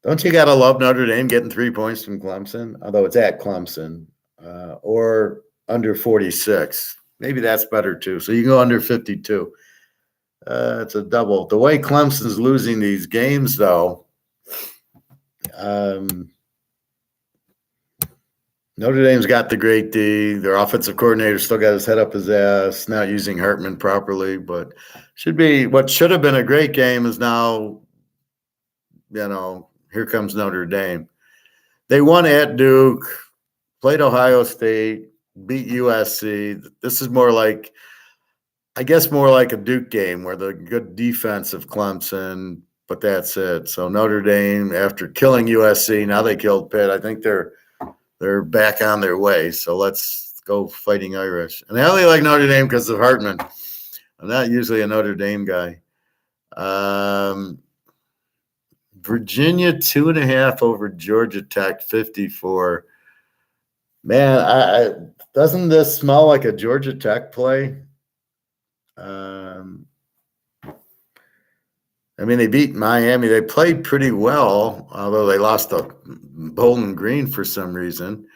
Don't you gotta love Notre Dame getting 3 points from Clemson? Although it's at Clemson, or under 46. Maybe that's better too. So you can go under 52. It's a double. The way Clemson's losing these games, though, Notre Dame's got the great D. Their offensive coordinator still got his head up his ass, not using Hartman properly, but what should have been a great game is now, here comes Notre Dame. They won at Duke, played Ohio State, beat USC. This is more like a Duke game where the good defense of Clemson, but that's it. So Notre Dame, after killing USC, now they killed Pitt. I think they're back on their way. So let's go Fighting Irish. And I only like Notre Dame because of Hartman. I'm not usually a Notre Dame guy. Virginia 2.5 over Georgia Tech 54. Man, doesn't this smell like a Georgia Tech play? They beat Miami. They played pretty well, although they lost to Bowling Green for some reason.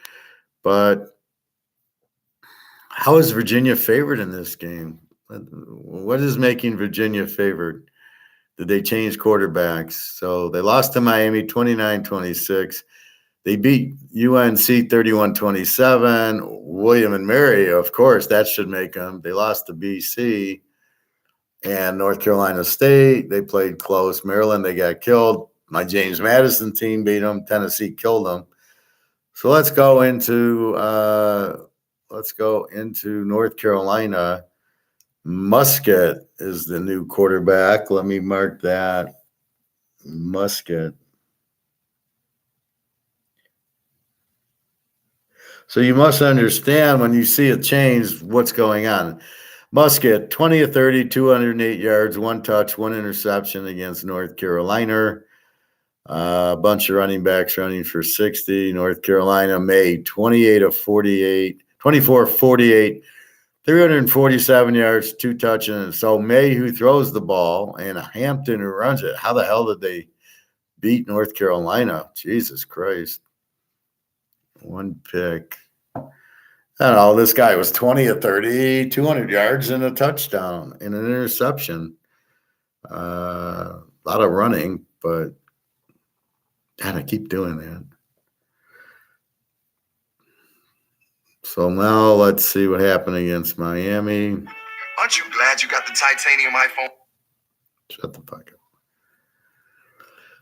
But how is Virginia favored in this game? What is making Virginia favored? Did they change quarterbacks? So they lost to Miami 29-26. They beat UNC 31-27. William and Mary, of course, that should make them. They lost to BC and North Carolina State. They played close. Maryland, they got killed. My James Madison team beat them. Tennessee killed them. So let's go into North Carolina. Musket is the new quarterback. Let me mark that. Musket. So you must understand when you see a change, what's going on. Musket, 20 of 30, 208 yards, 1 touch, 1 interception against North Carolina. A bunch of running backs running for 60. North Carolina made 24 of 48, 347 yards, 2 touchdowns. So May, who throws the ball, and Hampton, who runs it. How the hell did they beat North Carolina? Jesus Christ. 1 pick. I don't know. This guy was 20 of 30, 200 yards and a touchdown and an interception. A lot of running, but God, I keep doing that. So now let's see what happened against Miami. Aren't you glad you got the titanium iPhone? Shut the fuck up.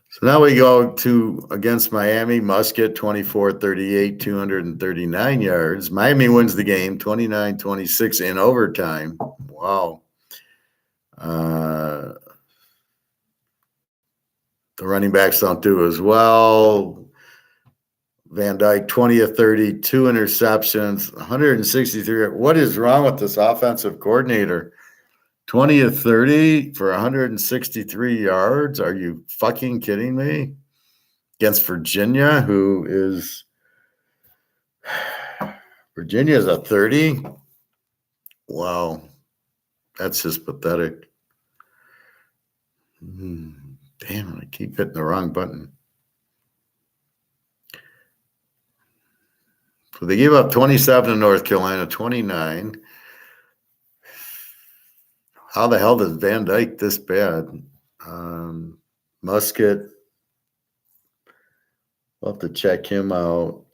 So now we go to against Miami. Musket, 24-38, 239 yards. Miami wins the game, 29-26 in overtime. Wow. The running backs don't do as well. Van Dyke, 20 of 30, 2 interceptions, 163. What is wrong with this offensive coordinator? 20 of 30 for 163 yards. Are you fucking kidding me? Against Virginia, Virginia's a 30. Wow. That's just pathetic. Damn, I keep hitting the wrong button. So they gave up 27 to North Carolina, 29. How the hell does Van Dyke this bad? Musket, we'll have to check him out.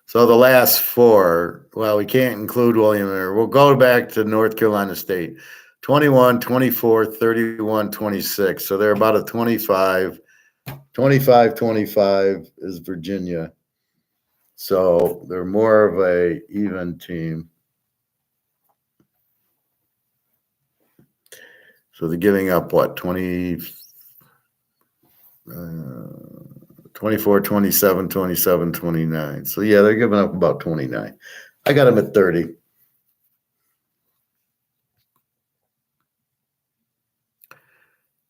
So the last 4, well, we can't include William there. We'll go back to North Carolina State. 21, 24, 31, 26. So they're about a 25. 25 is Virginia. So they're more of a even team. So they're giving up what, 24, 27, 27, 29. So yeah, they're giving up about 29. I got them at 30.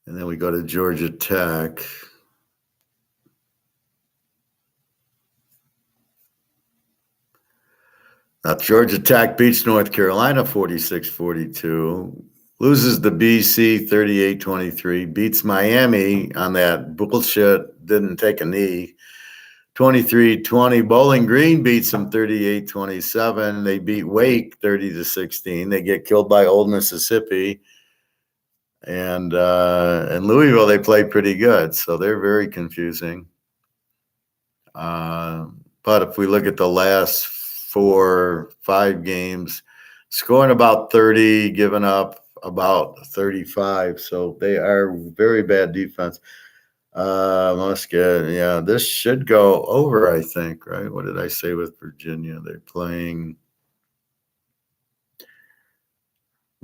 And then we go to Georgia Tech. Now, Georgia Tech beats North Carolina 46-42. Loses to BC 38-23. Beats Miami on that bullshit, didn't take a knee. 23-20. Bowling Green beats them 38-27. They beat Wake 30-16. They get killed by Old Mississippi. And in Louisville, they play pretty good, so they're very confusing. But if we look at the last 4-5 games, scoring about 30, giving up about 35, so they are very bad defense. Musket, yeah, this should go over, I think, right? What did I say with Virginia? They're playing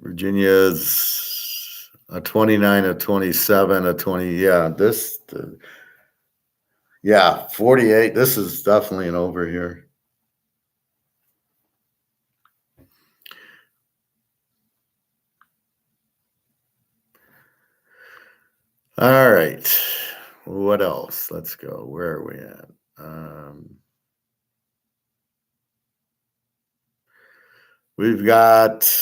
Virginia's a 29, a 27, a 20. Yeah, yeah, 48. This is definitely an over here. All right. What else? Let's go. Where are we at? We've got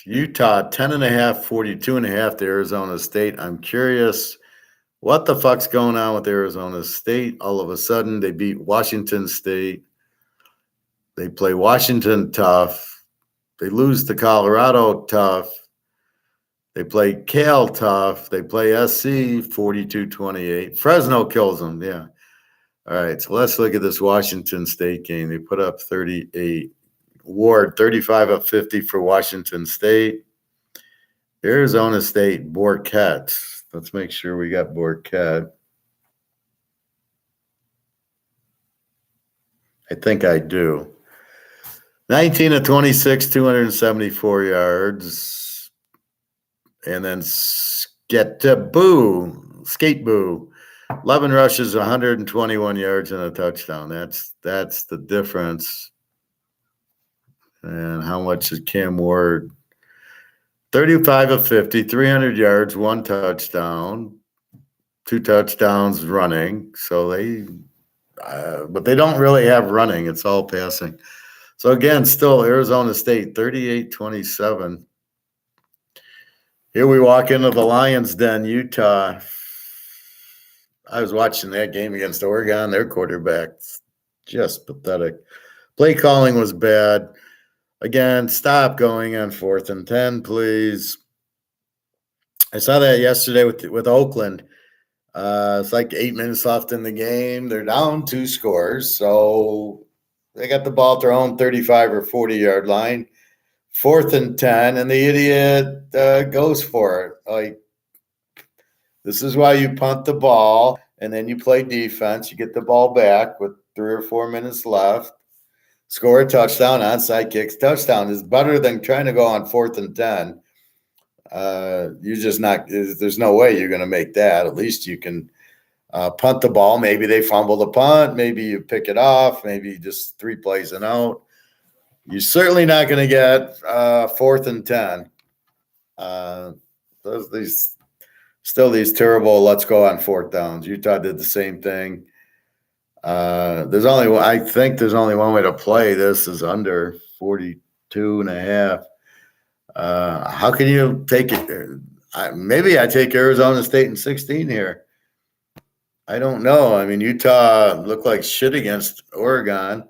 Utah 10.5, 42.5 to Arizona State. I'm curious what the fuck's going on with Arizona State. All of a sudden, they beat Washington State. They play Washington tough. They lose to Colorado tough. They play Cal tough. They play SC 42-28. Fresno kills them. Yeah. All right. So let's look at this Washington State game. They put up 38. Ward 35 of 50 for Washington State. Arizona State, Borquette. Let's make sure we got Borquette. I think I do. 19 of 26, 274 yards. And then Skate Boo. 11 rushes, 121 yards, and a touchdown. That's the difference. And how much is Cam Ward? 35 of 50, 300 yards, 1 touchdown, 2 touchdowns running. So but they don't really have running. It's all passing. So again, still Arizona State, 38-27. Here we walk into the Lions' Den, Utah. I was watching that game against Oregon. Their quarterback's just pathetic. Play calling was bad. Again, stop going on 4th and 10, please. I saw that yesterday with Oakland. It's like 8 minutes left in the game. They're down 2 scores, so they got the ball at their own 35 or 40-yard line. 4th and 10, and the idiot goes for it. Like, this is why you punt the ball, and then you play defense. You get the ball back with 3 or 4 minutes left. Score a touchdown, onside kicks. Touchdown is better than trying to go on 4th and 10. You're just not – there's no way you're going to make that. At least you can punt the ball. Maybe they fumble the punt. Maybe you pick it off. Maybe just 3 plays and out. You're certainly not going to get 4th and 10. These terrible let's go on 4th downs. Utah did the same thing. I think there's only one way to play this is under 42.5. How can you take it? Maybe I take Arizona State in 16 here. I don't know. I mean, Utah looked like shit against Oregon.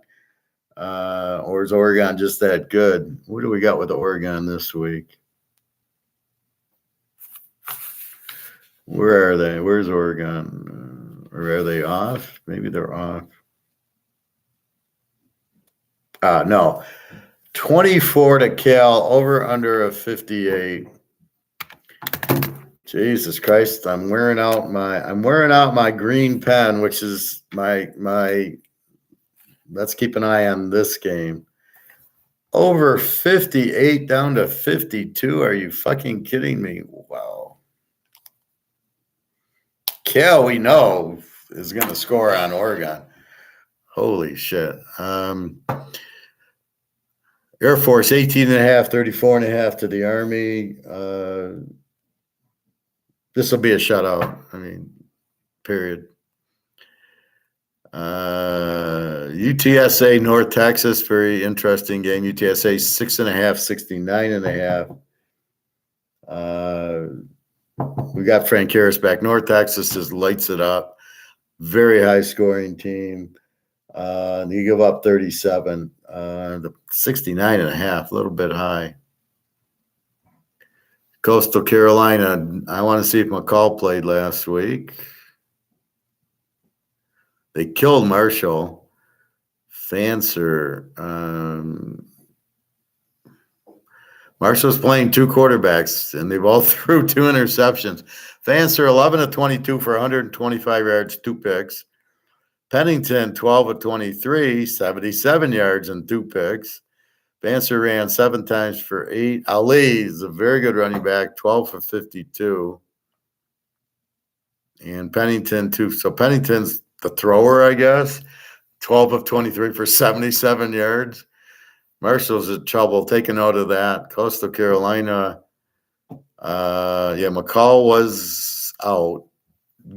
Or is Oregon just that good? What do we got with Oregon this week? Where are they? Where's Oregon? Or are they off? Maybe they're off. No. 24 to Cal, over under a 58. Jesus Christ, I'm wearing out my green pen, which is my let's keep an eye on this game. Over 58 down to 52. Are you fucking kidding me? Wow. Cal, we know, is going to score on Oregon. Holy shit. Air Force 18.5, 34.5 to the Army. This will be a shutout. I mean, period. UTSA North Texas, very interesting game. UTSA 6.5, 69.5. We got Frank Harris back. North Texas just lights it up. Very high scoring team. You give up 37. The 69.5, a little bit high. Coastal Carolina, I want to see if McCall played last week. They killed Marshall. Fancer. Marshall's playing two quarterbacks, and they both threw two interceptions. Fancer, 11 of 22 for 125 yards, two picks. Pennington, 12 of 23, 77 yards and two picks. Fancer ran 7 times for 8. Ali is a very good running back, 12 for 52. And Pennington, too. So Pennington's the thrower, I guess. 12 of 23 for 77 yards. Marshall's in trouble. Take a note of that. Coastal Carolina. McCall was out.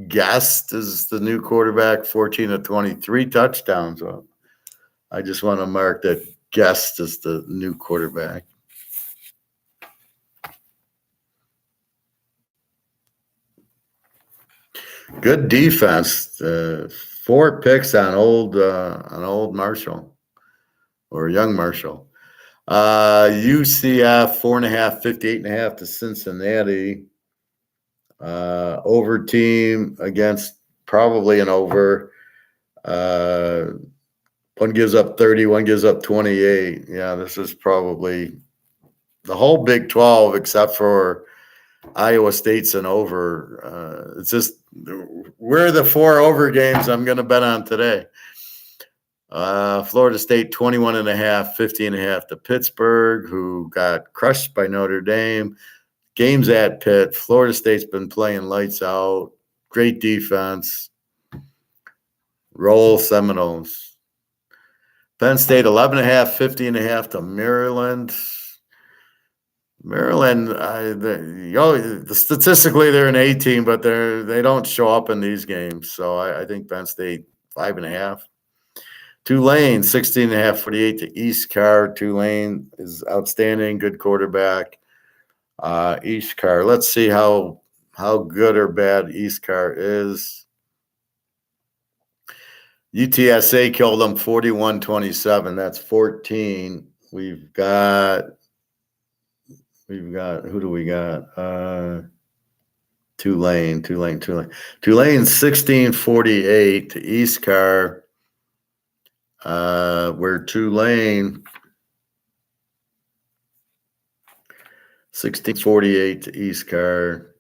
Guest is the new quarterback, 14 of 23 touchdowns. Well, I just want to mark that Guest is the new quarterback. Good defense. 4 picks on old Marshall or young Marshall. UCF 4.5, 58.5 to Cincinnati. Over team against probably an over. One gives up 30, one gives up 28. Yeah, this is probably the whole Big 12 except for Iowa State's an over. It's just we're the 4 over games I'm going to bet on today. Florida State 21.5, 50.5 to Pittsburgh, who got crushed by Notre Dame. Games at Pitt. Florida State's been playing lights out. Great defense. Roll Seminoles. Penn State 11.5, 50.5 to Maryland. Maryland, statistically they're an A team, but they don't show up in these games. So I think Penn State 5.5. Tulane 16.5, 48 to East Carr. Tulane is outstanding, good quarterback. East Carr. Let's see how good or bad East Carr is. UTSA killed them 41-27. That's 14. We've got who do we got? Tulane 16-48 to East Carr. Where Tulane 16-48 to East Carr.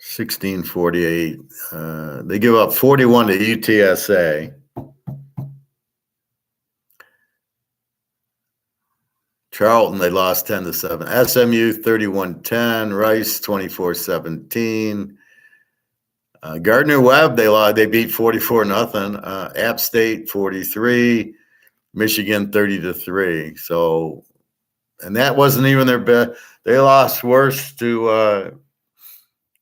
$16.48. They give up 41 to UTSA. Charlton, they lost 10-7. SMU 31-10. Rice 24-17. Gardner-Webb, they beat 44-0. App State 43. Michigan 30-3. So, and that wasn't even their best. They lost worse to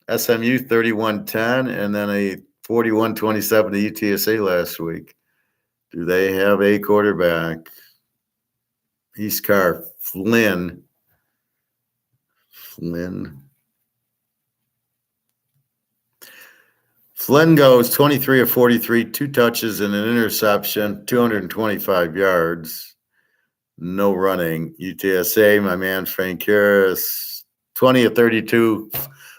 SMU 31-10 and then a 41-27 to UTSA last week. Do they have a quarterback? East Carr, Flynn. Flynn goes 23 of 43, 2 touches and an interception, 225 yards. No running. UTSA, my man Frank Harris, 20 of 32,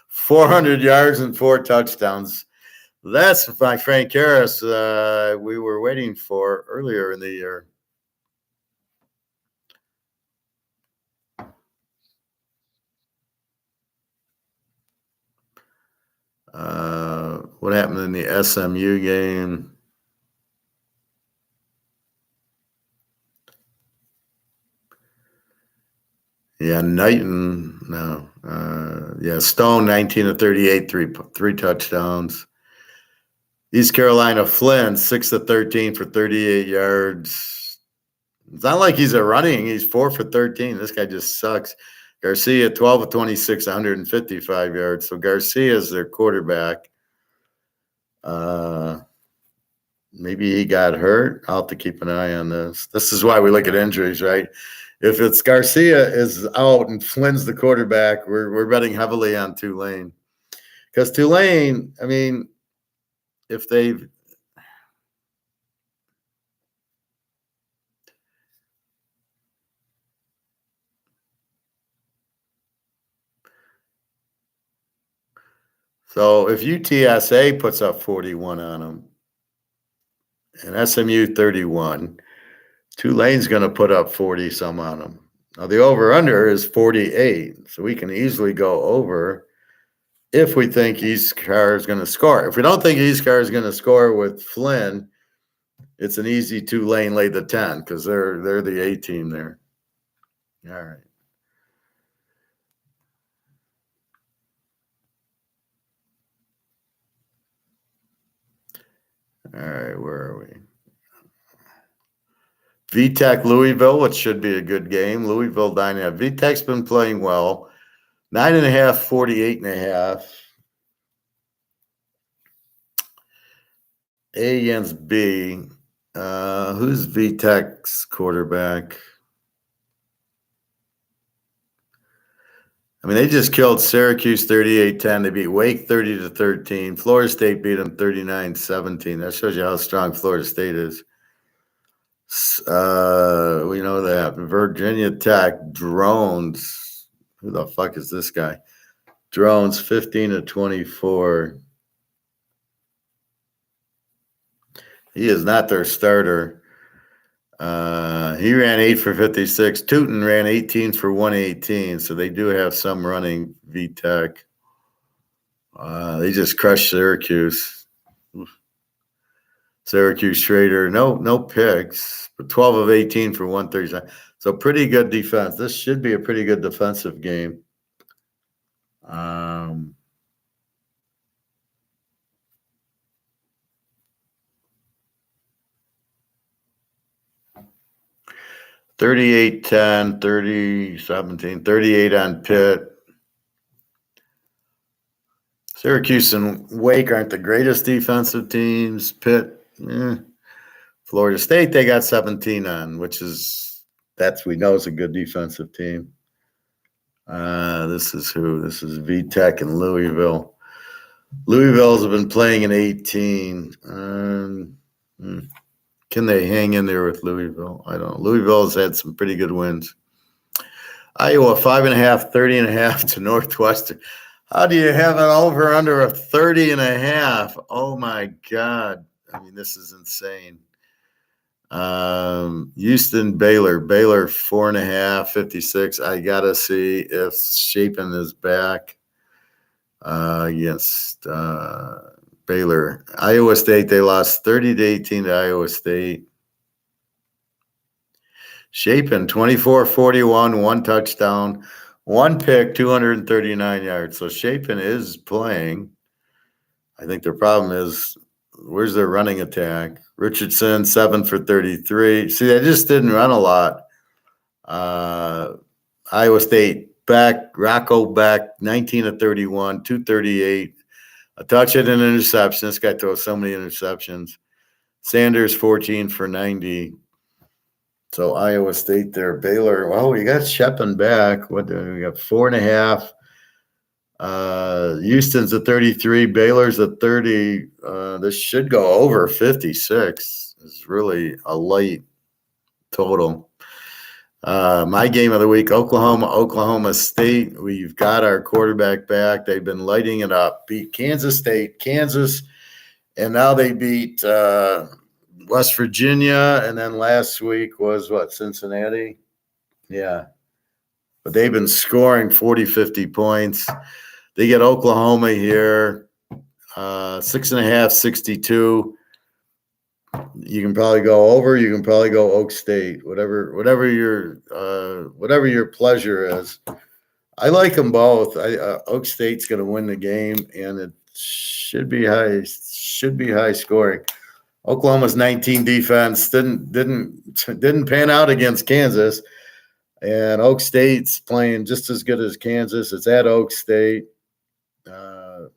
400 yards and 4 touchdowns. That's my Frank Harris we were waiting for earlier in the year. What happened in the SMU game? Yeah, Knighton, no. Yeah, Stone, 19 of 38, three touchdowns. East Carolina, Flynn, 6 of 13 for 38 yards. It's not like he's a running. He's 4 for 13. This guy just sucks. Garcia, 12 of 26, 155 yards. So Garcia is their quarterback. Maybe he got hurt. I'll have to keep an eye on this. This is why we look at injuries, right? If it's Garcia is out and Flynn's the quarterback, we're betting heavily on Tulane. Because Tulane, I mean, if they've so if UTSA puts up 41 on them and SMU 31, Tulane's going to put up 40 some on them. Now the over-under is 48, so we can easily go over if we think East Carr is going to score. If we don't think East Carr is going to score with Flynn, it's an easy Tulane lay the 10 because they're the A team there. All right. All right, where are we? VTech Louisville, which should be a good game. Louisville 9.5. VTech's been playing well. 9.5, 48.5. A against B. Who's VTech's quarterback? I mean, they just killed Syracuse 38-10. They beat Wake 30-13. Florida State beat them 39-17. That shows you how strong Florida State is. We know that. Virginia Tech, Drones. Who the fuck is this guy? Drones 15-24. He is not their starter. He ran 8 for 56. Tootin ran 18 for 118. So they do have some running VTech. They just crushed Syracuse. Syracuse Schrader, no picks, but 12 of 18 for 137. So pretty good defense. This should be a pretty good defensive game. 38-10, 30-17, 38 on Pitt. Syracuse and Wake aren't the greatest defensive teams. Pitt, Florida State, they got 17 on, we know is a good defensive team. This is who? This is VTech and Louisville. Louisville's been playing in 18. Can they hang in there with Louisville? I don't know. Louisville's had some pretty good wins. Iowa, 5.5, 30.5 to Northwestern. How do you have an over under of 30.5? Oh my God. I mean, this is insane. Houston, Baylor, 4.5, 56. I gotta see if Shapen is back against Baylor. Iowa State, they lost 30-18 to Iowa State. Shapen, 24-41, 1 touchdown, 1 pick, 239 yards. So Shapen is playing. I think their problem is, where's their running attack? Richardson, 7 for 33. See, they just didn't run a lot. Iowa State Rocco back, 19 of 31, 238. A touch and an interception. This guy throws so many interceptions. Sanders, 14 for 90. So Iowa State there. Baylor, we got Shepard back. What do we got? 4.5. Houston's at 33. Baylor's at 30. This should go over 56. It's really a light total. My game of the week, Oklahoma State. We've got our quarterback back. They've been lighting it up. Beat Kansas State, Kansas, and now they beat West Virginia. And then last week was Cincinnati? Yeah. But they've been scoring 40, 50 points. They get Oklahoma here. 6.5, 62. You can probably go over. You can probably go Oak State. Whatever your pleasure is. I like them both. Oak State's going to win the game, and it should be high. Should be high scoring. Oklahoma's 19 defense didn't pan out against Kansas, and Oak State's playing just as good as Kansas. It's at Oak State. You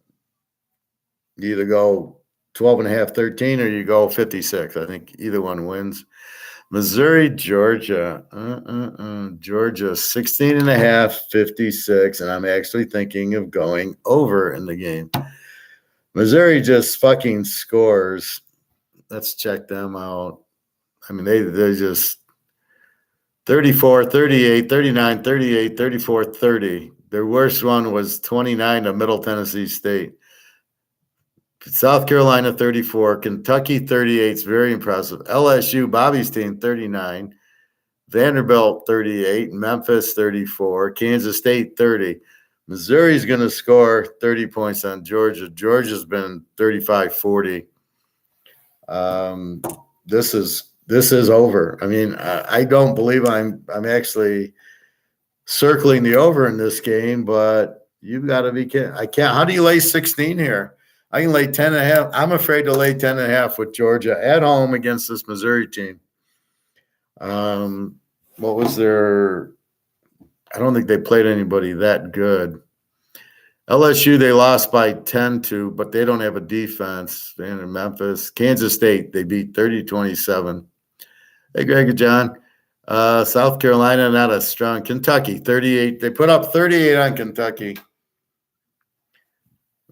either go 12.5, 13, or you go 56. I think either one wins. Missouri, Georgia. Georgia, 16.5, 56, and I'm actually thinking of going over in the game. Missouri just fucking scores. Let's check them out. I mean, they just 34, 38, 39, 38, 34, 30. Their worst one was 29 to Middle Tennessee State. South Carolina, 34. Kentucky, 38 is very impressive. LSU, Bobby's team, 39. Vanderbilt, 38. Memphis, 34. Kansas State, 30. Missouri's going to score 30 points on Georgia. Georgia's been 35, 40. This is over. I mean, I don't believe I'm actually circling the over in this game, but you've got to be kidding. I can't. How do you lay 16 here? I can lay 10.5. I'm afraid to lay 10.5 with Georgia at home against this Missouri team. What was their? I don't think they played anybody that good. LSU, they lost by 10 to, but they don't have a defense. They're in Memphis. Kansas State, they beat 30-27. Hey, Greg and John. South Carolina, not as strong. Kentucky, 38. They put up 38 on Kentucky.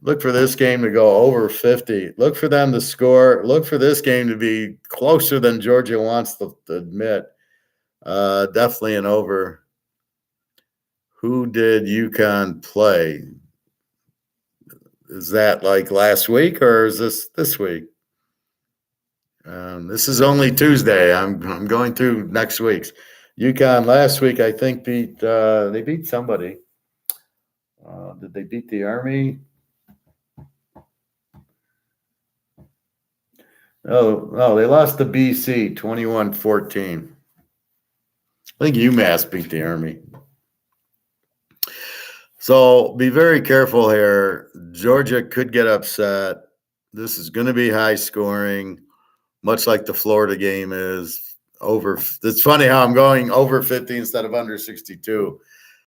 Look for this game to go over 50. Look for them to score. Look for this game to be closer than Georgia wants to admit. Definitely an over. Who did UConn play? Is that like last week or is this week? This is only Tuesday. I'm going through next week's. UConn last week, I think, beat somebody. Did they beat the Army? No, they lost to BC 21-14. I think UMass beat the Army. So be very careful here. Georgia could get upset. This is going to be high scoring, much like the Florida game is. Over. It's funny how I'm going over 50 instead of under 62.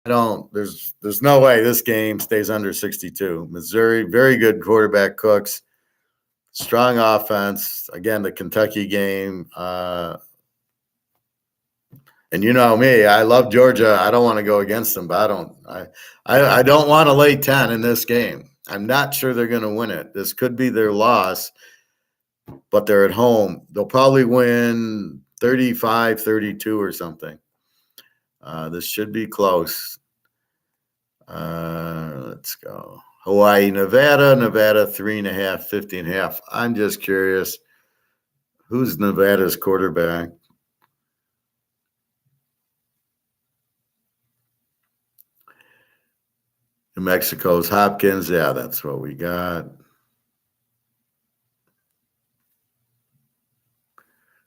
There's no way this game stays under 62. Missouri, very good quarterback Cooks. Strong offense. Again, the Kentucky game. And you know me, I love Georgia. I don't want to go against them, but I don't want to lay 10 in this game. I'm not sure they're going to win it. This could be their loss, but they're at home. They'll probably win 35-32 or something. This should be close. Let's go. Hawaii, Nevada, 3.5, 50.5. I'm just curious. Who's Nevada's quarterback? New Mexico's Hopkins. Yeah, that's what we got.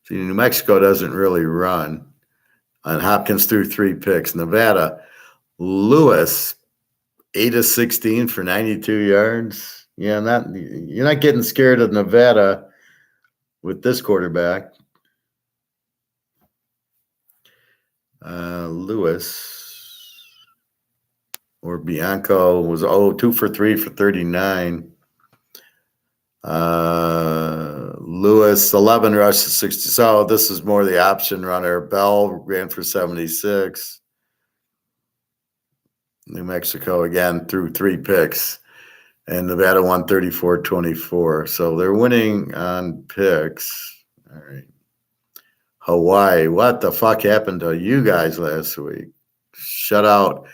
See, New Mexico doesn't really run. And Hopkins threw 3 picks. Nevada, Lewis, 8 of 16 for 92 yards. Yeah, you're not getting scared of Nevada with this quarterback. Lewis or Bianco was 2 for 3 for 39. Lewis, 11 rushes, 60. So this is more the option runner. Bell ran for 76. New Mexico, again, threw 3 picks. And Nevada won 34-24. So they're winning on picks. All right. Hawaii, what the fuck happened to you guys last week? Shut out.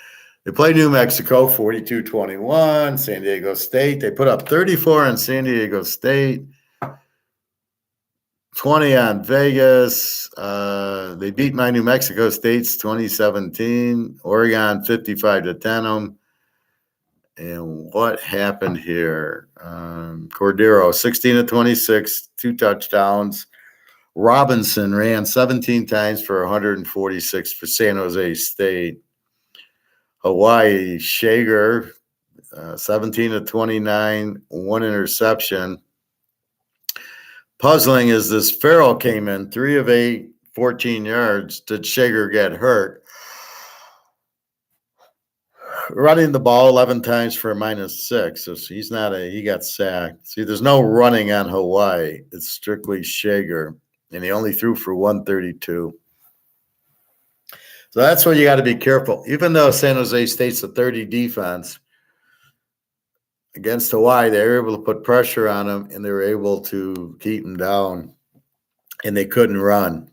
They played New Mexico 42-21. San Diego State. They put up 34 on San Diego State. 20 on Vegas. They beat my New Mexico States 2017. Oregon 55-10 them. And what happened here? Cordero, 16 of 26, 2 touchdowns. Robinson ran 17 times for 146 for San Jose State. Hawaii, Shager, 17 of 29, 1 interception. Puzzling is this Farrell came in 3 of 8, 14 yards. Did Shager get hurt? Running the ball 11 times for a -6. So he's not he got sacked. See, there's no running on Hawaii. It's strictly Shager. And he only threw for 132. So that's where you got to be careful. Even though San Jose State's a 30 defense, against Hawaii, they were able to put pressure on them, and they were able to keep them down, and they couldn't run.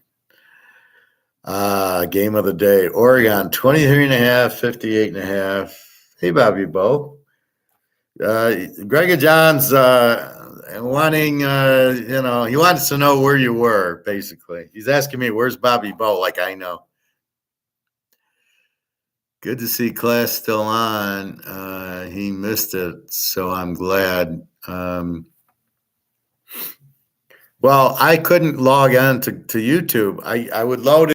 Game of the day. Oregon, 23.5, 58.5. Hey, Bobby Bo. Greg John's wanting, he wants to know where you were, basically. He's asking me, where's Bobby Bo? Like I know. Good to see class still on. He missed it, so I'm glad. Well, I couldn't log on to YouTube. I would load